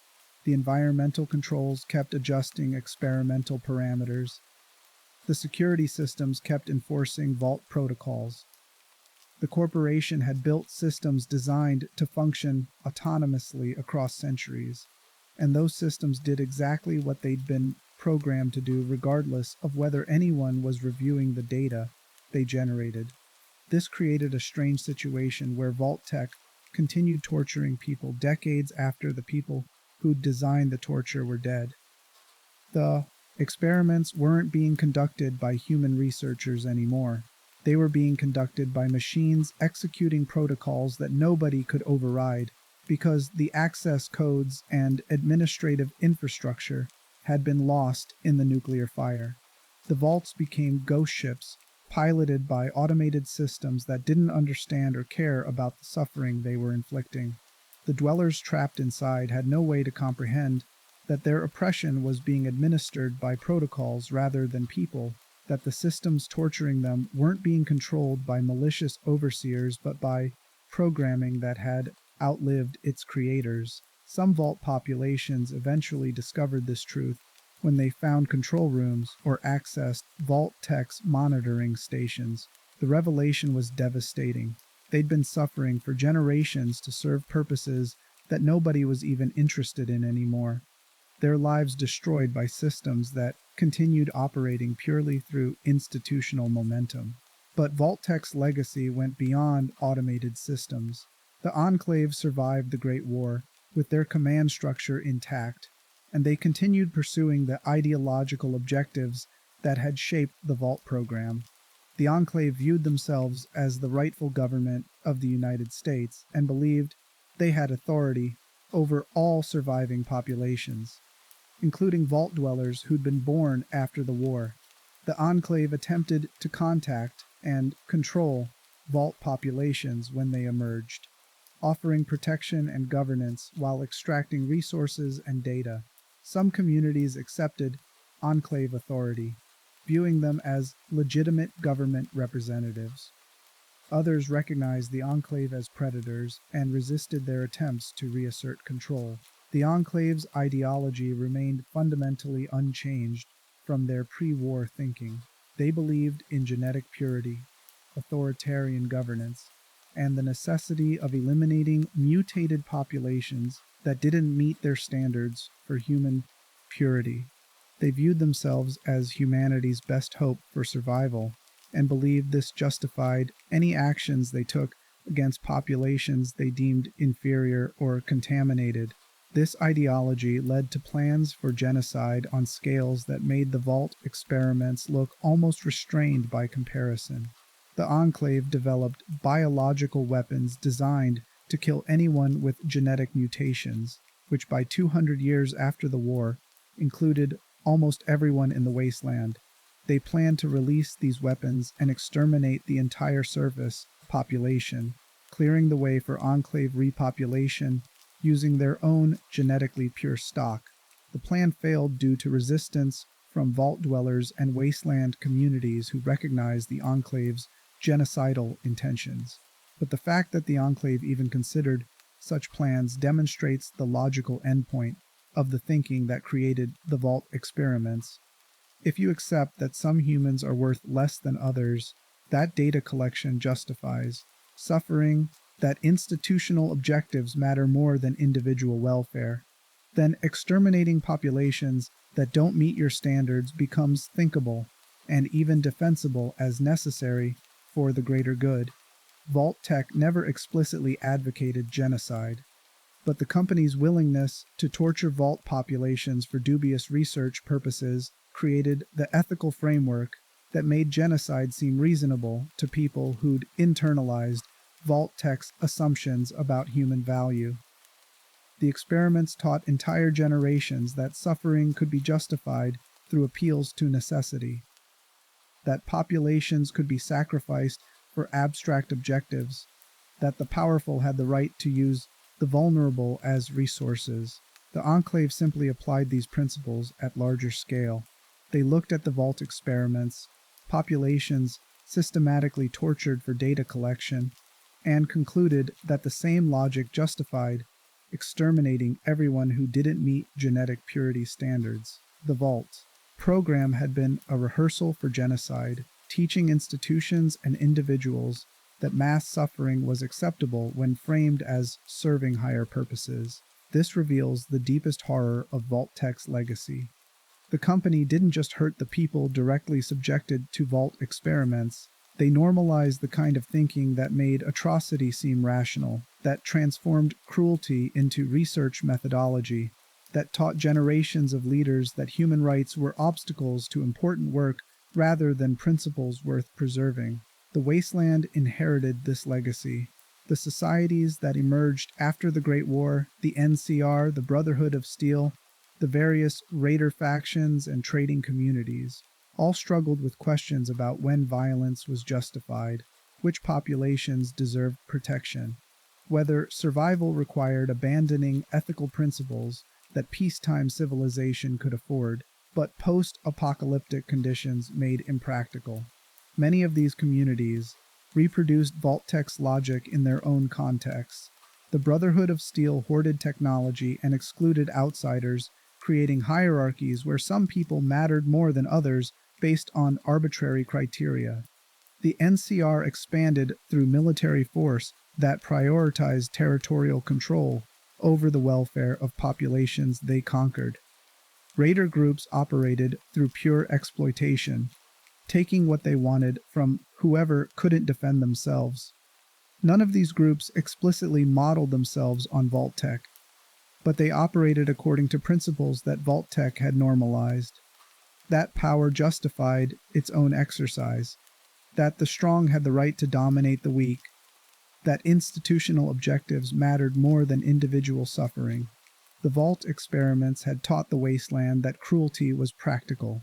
The environmental controls kept adjusting experimental parameters. The security systems kept enforcing vault protocols. The corporation had built systems designed to function autonomously across centuries, and those systems did exactly what they'd been programmed to do regardless of whether anyone was reviewing the data they generated. This created a strange situation where Vault-Tec continued torturing people decades after the people who'd designed the torture were dead. The experiments weren't being conducted by human researchers anymore. They were being conducted by machines executing protocols that nobody could override because the access codes and administrative infrastructure had been lost in the nuclear fire. The vaults became ghost ships, piloted by automated systems that didn't understand or care about the suffering they were inflicting. The dwellers trapped inside had no way to comprehend that their oppression was being administered by protocols rather than people, that the systems torturing them weren't being controlled by malicious overseers but by programming that had outlived its creators. Some vault populations eventually discovered this truth when they found control rooms or accessed Vault-Tec's monitoring stations. The revelation was devastating. They'd been suffering for generations to serve purposes that nobody was even interested in anymore. Their lives destroyed by systems that continued operating purely through institutional momentum. But Vault-Tec's legacy went beyond automated systems. The Enclave survived the Great War, with their command structure intact, and they continued pursuing the ideological objectives that had shaped the Vault program. The Enclave viewed themselves as the rightful government of the United States and believed they had authority over all surviving populations, including vault dwellers who'd been born after the war. The Enclave attempted to contact and control vault populations when they emerged, offering protection and governance while extracting resources and data. Some communities accepted Enclave authority, viewing them as legitimate government representatives. Others recognized the Enclave as predators and resisted their attempts to reassert control. The Enclave's ideology remained fundamentally unchanged from their pre-war thinking. They believed in genetic purity, authoritarian governance, and the necessity of eliminating mutated populations that didn't meet their standards for human purity. They viewed themselves as humanity's best hope for survival and believed this justified any actions they took against populations they deemed inferior or contaminated. This ideology led to plans for genocide on scales that made the Vault experiments look almost restrained by comparison. The Enclave developed biological weapons designed to kill anyone with genetic mutations, which by 200 years after the war included almost everyone in the wasteland. They planned to release these weapons and exterminate the entire surface population, clearing the way for Enclave repopulation using their own genetically pure stock. The plan failed due to resistance from vault dwellers and wasteland communities who recognized the Enclave's genocidal intentions. But the fact that the Enclave even considered such plans demonstrates the logical endpoint of the thinking that created the Vault experiments. If you accept that some humans are worth less than others, that data collection justifies suffering, that institutional objectives matter more than individual welfare, then exterminating populations that don't meet your standards becomes thinkable and even defensible as necessary for the greater good. Vault-Tec never explicitly advocated genocide, but the company's willingness to torture vault populations for dubious research purposes created the ethical framework that made genocide seem reasonable to people who'd internalized Vault-Tec's assumptions about human value. The experiments taught entire generations that suffering could be justified through appeals to necessity, that populations could be sacrificed for abstract objectives, that the powerful had the right to use the vulnerable as resources. The Enclave simply applied these principles at larger scale. They looked at the Vault experiments, populations systematically tortured for data collection, and concluded that the same logic justified exterminating everyone who didn't meet genetic purity standards. The Vault program had been a rehearsal for genocide, teaching institutions and individuals that mass suffering was acceptable when framed as serving higher purposes. This reveals the deepest horror of Vault-Tec's legacy. The company didn't just hurt the people directly subjected to Vault experiments, they normalized the kind of thinking that made atrocity seem rational, that transformed cruelty into research methodology, that taught generations of leaders that human rights were obstacles to important work rather than principles worth preserving. The wasteland inherited this legacy. The societies that emerged after the Great War, the NCR, the Brotherhood of Steel, the various raider factions and trading communities, all struggled with questions about when violence was justified, which populations deserved protection, whether survival required abandoning ethical principles that peacetime civilization could afford, but post-apocalyptic conditions made impractical. Many of these communities reproduced Vault-Tec's logic in their own contexts. The Brotherhood of Steel hoarded technology and excluded outsiders, creating hierarchies where some people mattered more than others based on arbitrary criteria. The NCR expanded through military force that prioritized territorial control over the welfare of populations they conquered. Raider groups operated through pure exploitation, taking what they wanted from whoever couldn't defend themselves. None of these groups explicitly modeled themselves on Vault-Tec, but they operated according to principles that Vault-Tec had normalized. That power justified its own exercise, that the strong had the right to dominate the weak, that institutional objectives mattered more than individual suffering. The Vault experiments had taught the wasteland that cruelty was practical,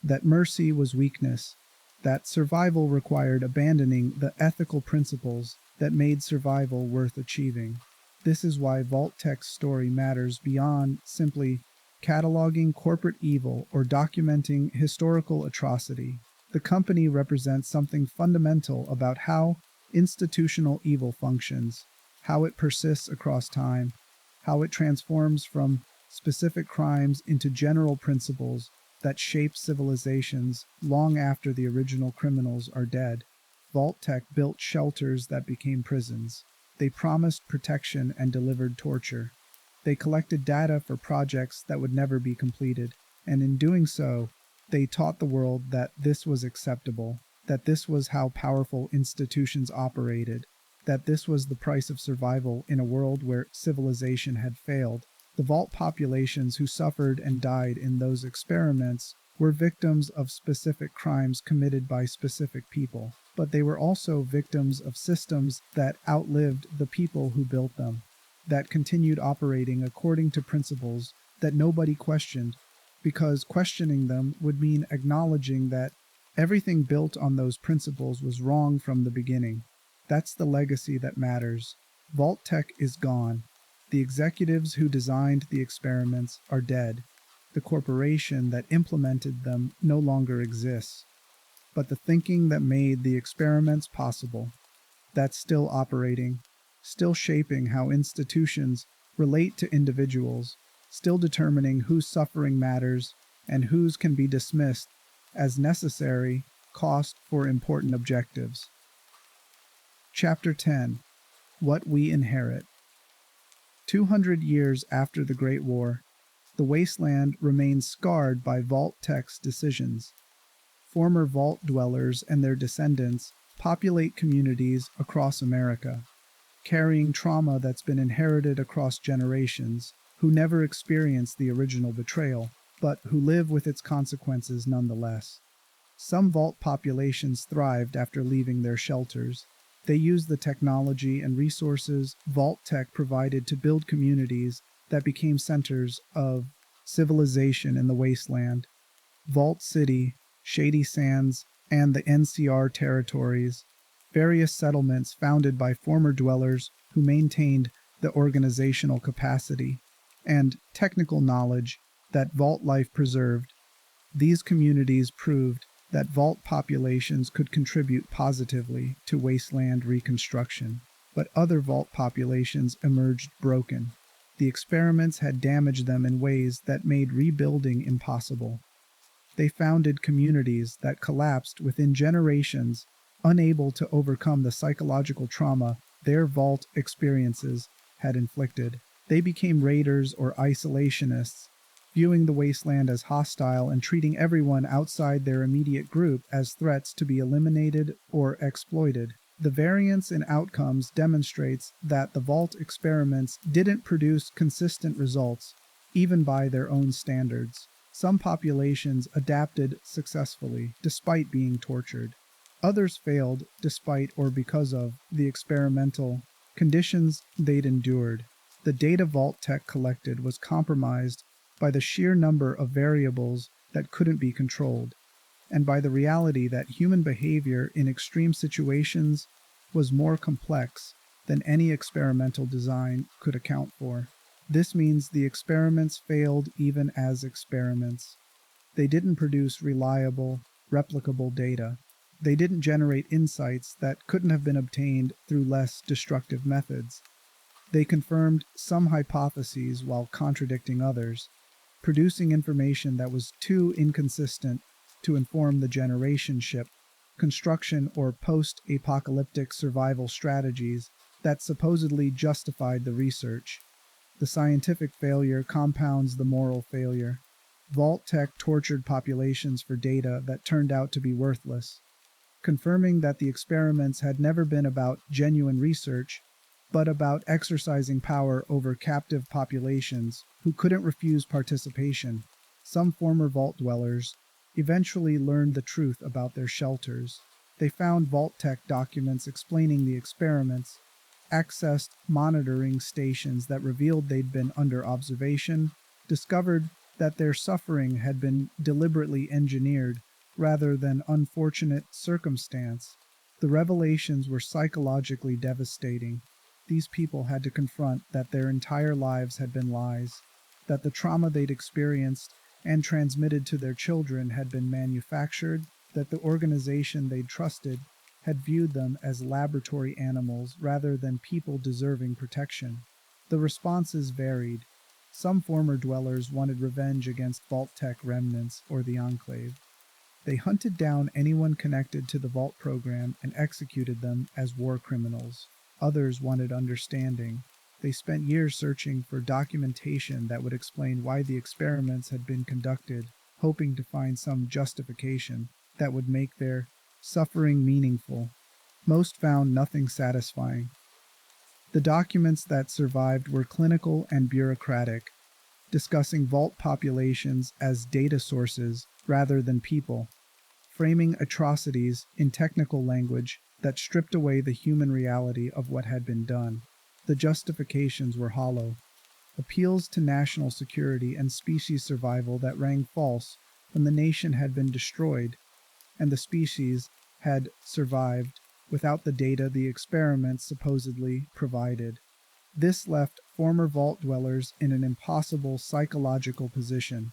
that mercy was weakness, that survival required abandoning the ethical principles that made survival worth achieving. This is why Vault-Tec's story matters beyond simply cataloging corporate evil or documenting historical atrocity. The company represents something fundamental about how institutional evil functions, how it persists across time, how it transforms from specific crimes into general principles that shape civilizations long after the original criminals are dead. Vault-Tec built shelters that became prisons. They promised protection and delivered torture. They collected data for projects that would never be completed, and in doing so, they taught the world that this was acceptable, that this was how powerful institutions operated, that this was the price of survival in a world where civilization had failed. The Vault populations who suffered and died in those experiments were victims of specific crimes committed by specific people, but they were also victims of systems that outlived the people who built them, that continued operating according to principles that nobody questioned, because questioning them would mean acknowledging that everything built on those principles was wrong from the beginning. That's the legacy that matters. Vault-Tec is gone. The executives who designed the experiments are dead. The corporation that implemented them no longer exists. But the thinking that made the experiments possible, that's still operating, still shaping how institutions relate to individuals, still determining whose suffering matters and whose can be dismissed as necessary cost for important objectives. Chapter 10. What We Inherit. 200 years after the Great War, the wasteland remains scarred by Vault-Tec's decisions. Former vault dwellers and their descendants populate communities across America, carrying trauma that's been inherited across generations, who never experienced the original betrayal, but who live with its consequences nonetheless. Some vault populations thrived after leaving their shelters. They used the technology and resources Vault-Tec provided to build communities that became centers of civilization in the wasteland. Vault City, Shady Sands, and the NCR territories, various settlements founded by former dwellers who maintained the organizational capacity and technical knowledge that vault life preserved. These communities proved that vault populations could contribute positively to wasteland reconstruction, but other vault populations emerged broken. The experiments had damaged them in ways that made rebuilding impossible. They founded communities that collapsed within generations, unable to overcome the psychological trauma their vault experiences had inflicted. They became raiders or isolationists, viewing the wasteland as hostile and treating everyone outside their immediate group as threats to be eliminated or exploited. The variance in outcomes demonstrates that the vault experiments didn't produce consistent results, even by their own standards. Some populations adapted successfully, despite being tortured. Others failed, despite or because of the experimental conditions they'd endured. The data Vault-Tec collected was compromised by the sheer number of variables that couldn't be controlled, and by the reality that human behavior in extreme situations was more complex than any experimental design could account for. This means the experiments failed even as experiments. They didn't produce reliable, replicable data. They didn't generate insights that couldn't have been obtained through less destructive methods. They confirmed some hypotheses while contradicting others, producing information that was too inconsistent to inform the generation ship, construction, or post-apocalyptic survival strategies that supposedly justified the research. The scientific failure compounds the moral failure. Vault-Tec tortured populations for data that turned out to be worthless, confirming that the experiments had never been about genuine research, but about exercising power over captive populations who couldn't refuse participation. Some former vault dwellers eventually learned the truth about their shelters. They found Vault-Tec documents explaining the experiments, accessed monitoring stations that revealed they'd been under observation, discovered that their suffering had been deliberately engineered rather than unfortunate circumstance. The revelations were psychologically devastating. These people had to confront that their entire lives had been lies, that the trauma they'd experienced and transmitted to their children had been manufactured, that the organization they'd trusted had viewed them as laboratory animals rather than people deserving protection. The responses varied. Some former dwellers wanted revenge against Vault-Tec remnants or the Enclave. They hunted down anyone connected to the Vault program and executed them as war criminals. Others wanted understanding. They spent years searching for documentation that would explain why the experiments had been conducted, hoping to find some justification that would make their suffering meaningful. Most found nothing satisfying. The documents that survived were clinical and bureaucratic, discussing vault populations as data sources rather than people, framing atrocities in technical language that stripped away the human reality of what had been done. The justifications were hollow. Appeals to national security and species survival that rang false when the nation had been destroyed and the species had survived without the data the experiments supposedly provided. This left former vault dwellers in an impossible psychological position.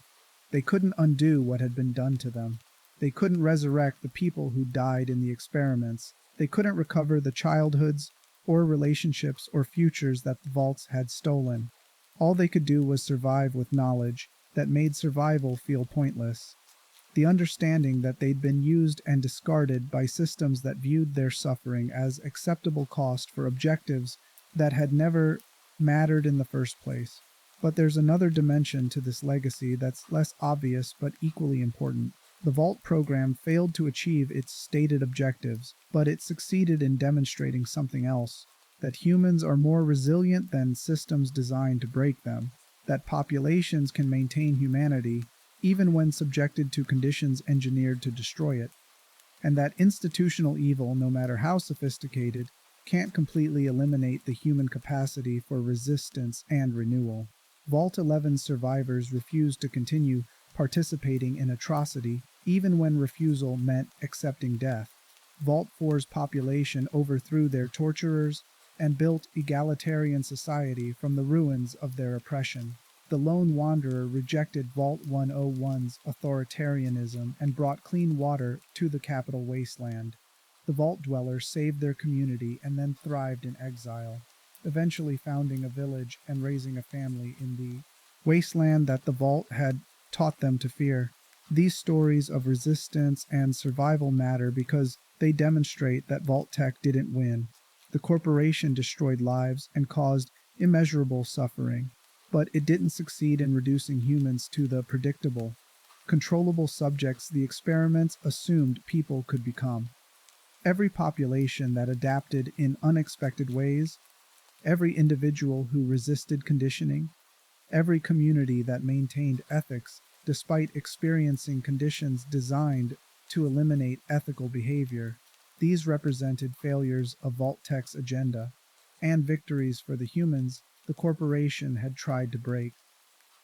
They couldn't undo what had been done to them. They couldn't resurrect the people who died in the experiments. They couldn't recover the childhoods or relationships or futures that the vaults had stolen. All they could do was survive with knowledge that made survival feel pointless. The understanding that they'd been used and discarded by systems that viewed their suffering as acceptable cost for objectives that had never mattered in the first place. But there's another dimension to this legacy that's less obvious but equally important. The Vault program failed to achieve its stated objectives, but it succeeded in demonstrating something else: that humans are more resilient than systems designed to break them, that populations can maintain humanity even when subjected to conditions engineered to destroy it, and that institutional evil, no matter how sophisticated, can't completely eliminate the human capacity for resistance and renewal. Vault 11 survivors refused to continue participating in atrocity, even when refusal meant accepting death. Vault 4's population overthrew their torturers and built egalitarian society from the ruins of their oppression. The lone wanderer rejected Vault 101's authoritarianism and brought clean water to the capital wasteland. The Vault dwellers saved their community and then thrived in exile, eventually founding a village and raising a family in the wasteland that the Vault had taught them to fear. These stories of resistance and survival matter because they demonstrate that Vault-Tec didn't win. The corporation destroyed lives and caused immeasurable suffering, but it didn't succeed in reducing humans to the predictable, controllable subjects the experiments assumed people could become. Every population that adapted in unexpected ways, every individual who resisted conditioning, every community that maintained ethics despite experiencing conditions designed to eliminate ethical behavior, these represented failures of Vault-Tec's agenda and victories for the humans the corporation had tried to break.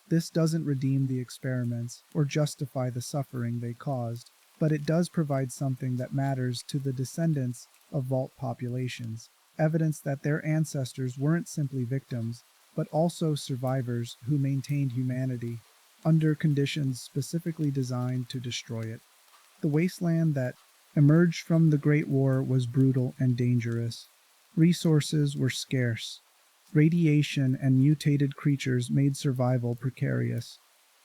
This doesn't redeem the experiments or justify the suffering they caused, but it does provide something that matters to the descendants of Vault populations, evidence that their ancestors weren't simply victims, but also survivors who maintained humanity under conditions specifically designed to destroy it. The wasteland that emerged from the Great War was brutal and dangerous. Resources were scarce. Radiation and mutated creatures made survival precarious.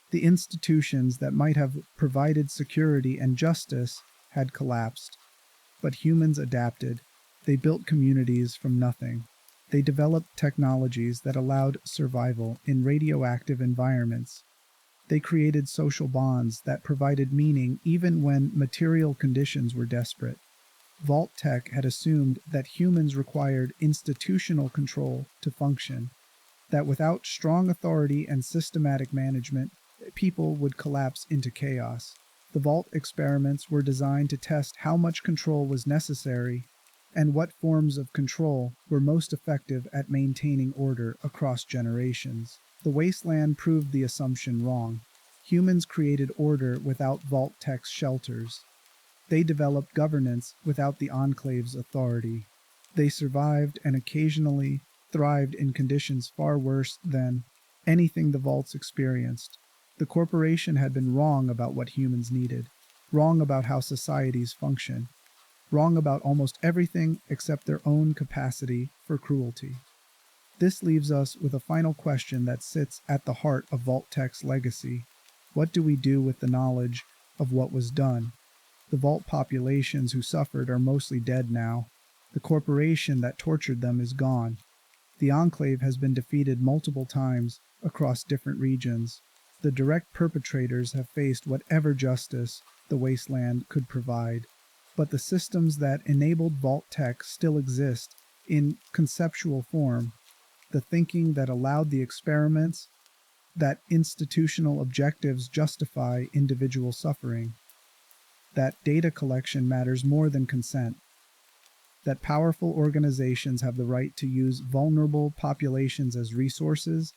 The institutions that might have provided security and justice had collapsed. But humans adapted. They built communities from nothing. They developed technologies that allowed survival in radioactive environments. They created social bonds that provided meaning even when material conditions were desperate. Vault-Tec had assumed that humans required institutional control to function, that without strong authority and systematic management, people would collapse into chaos. The Vault experiments were designed to test how much control was necessary and what forms of control were most effective at maintaining order across generations. The wasteland proved the assumption wrong. Humans created order without Vault-Tec's shelters. They developed governance without the Enclave's authority. They survived and occasionally thrived in conditions far worse than anything the Vaults experienced. The corporation had been wrong about what humans needed, wrong about how societies function, wrong about almost everything except their own capacity for cruelty. This leaves us with a final question that sits at the heart of Vault-Tec's legacy. What do we do with the knowledge of what was done? The Vault populations who suffered are mostly dead now. The corporation that tortured them is gone. The Enclave has been defeated multiple times across different regions. The direct perpetrators have faced whatever justice the wasteland could provide. But the systems that enabled Vault-Tec still exist in conceptual form. The thinking that allowed the experiments, that institutional objectives justify individual suffering, that data collection matters more than consent, that powerful organizations have the right to use vulnerable populations as resources.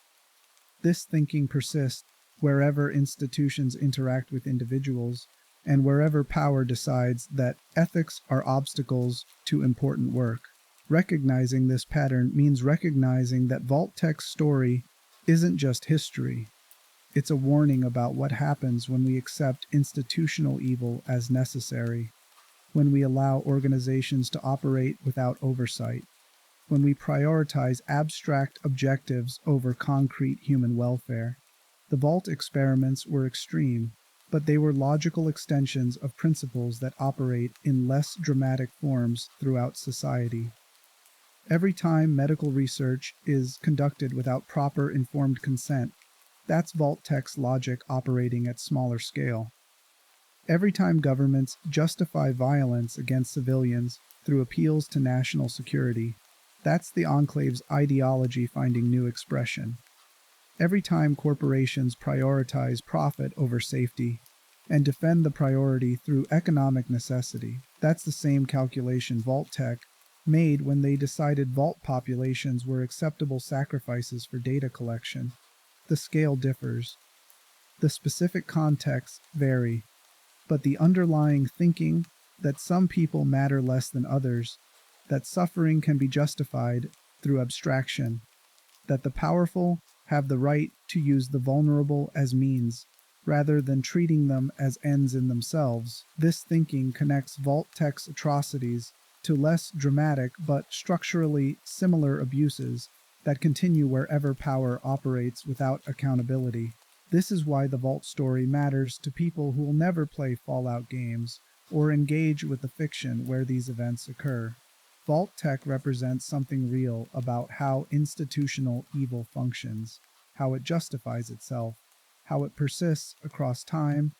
This thinking persists wherever institutions interact with individuals, and wherever power decides that ethics are obstacles to important work. Recognizing this pattern means recognizing that Vault-Tec's story isn't just history. It's a warning about what happens when we accept institutional evil as necessary, when we allow organizations to operate without oversight, when we prioritize abstract objectives over concrete human welfare. The Vault experiments were extreme, but they were logical extensions of principles that operate in less dramatic forms throughout society. Every time medical research is conducted without proper informed consent, that's Vault-Tec's logic operating at smaller scale. Every time governments justify violence against civilians through appeals to national security, that's the Enclave's ideology finding new expression. Every time corporations prioritize profit over safety and defend the priority through economic necessity, that's the same calculation Vault-Tec made when they decided vault populations were acceptable sacrifices for data collection. The scale differs. The specific contexts vary, but the underlying thinking that some people matter less than others, that suffering can be justified through abstraction, that the powerful have the right to use the vulnerable as means, rather than treating them as ends in themselves. This thinking connects Vault-Tec's atrocities to less dramatic but structurally similar abuses that continue wherever power operates without accountability. This is why the Vault story matters to people who will never play Fallout games or engage with the fiction where these events occur. Vault-Tec represents something real about how institutional evil functions, how it justifies itself, how it persists across time,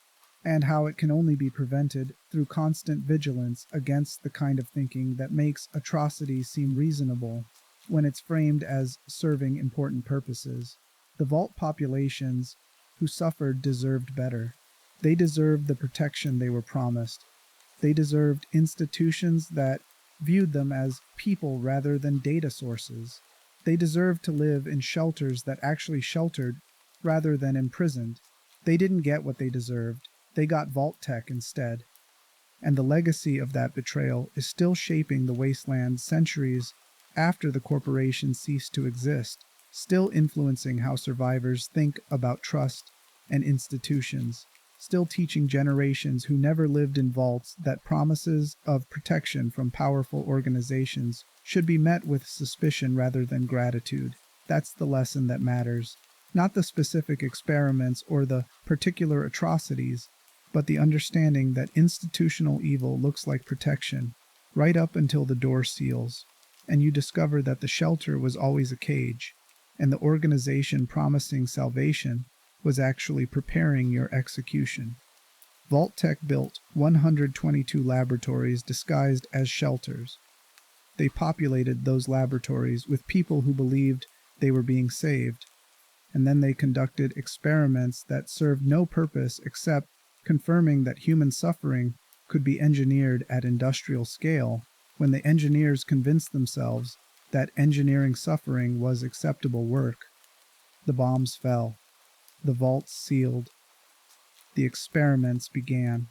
and how it can only be prevented through constant vigilance against the kind of thinking that makes atrocity seem reasonable when it's framed as serving important purposes. The Vault populations who suffered deserved better. They deserved the protection they were promised. They deserved institutions that viewed them as people rather than data sources. They deserved to live in shelters that actually sheltered rather than imprisoned. They didn't get what they deserved. They got Vault-Tec instead. And the legacy of that betrayal is still shaping the wasteland centuries after the corporation ceased to exist, still influencing how survivors think about trust and institutions, still teaching generations who never lived in vaults that promises of protection from powerful organizations should be met with suspicion rather than gratitude. That's the lesson that matters. Not the specific experiments or the particular atrocities, but the understanding that institutional evil looks like protection, right up until the door seals, and you discover that the shelter was always a cage, and the organization promising salvation was actually preparing your execution. Vault-Tec built 122 laboratories disguised as shelters. They populated those laboratories with people who believed they were being saved, and then they conducted experiments that served no purpose except confirming that human suffering could be engineered at industrial scale when the engineers convinced themselves that engineering suffering was acceptable work. The bombs fell. The vaults sealed. The experiments began.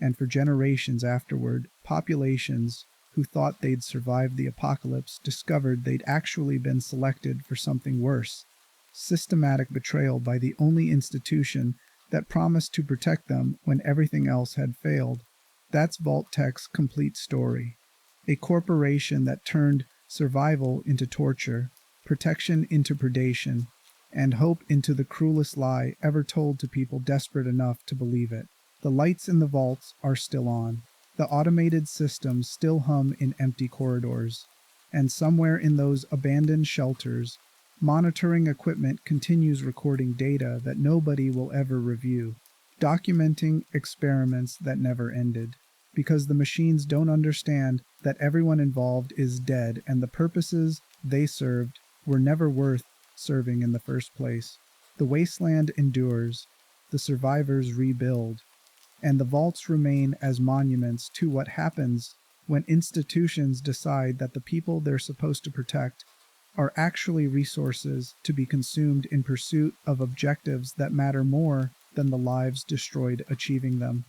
And for generations afterward, populations who thought they'd survived the apocalypse discovered they'd actually been selected for something worse. Systematic betrayal by the only institution that promised to protect them when everything else had failed. That's Vault-Tec's complete story. A corporation that turned survival into torture, protection into predation, and hope into the cruelest lie ever told to people desperate enough to believe it. The lights in the vaults are still on. The automated systems still hum in empty corridors. And somewhere in those abandoned shelters, monitoring equipment continues recording data that nobody will ever review, documenting experiments that never ended, because the machines don't understand that everyone involved is dead and the purposes they served were never worth serving in the first place. The wasteland endures, the survivors rebuild, and the vaults remain as monuments to what happens when institutions decide that the people they're supposed to protect are actually resources to be consumed in pursuit of objectives that matter more than the lives destroyed achieving them.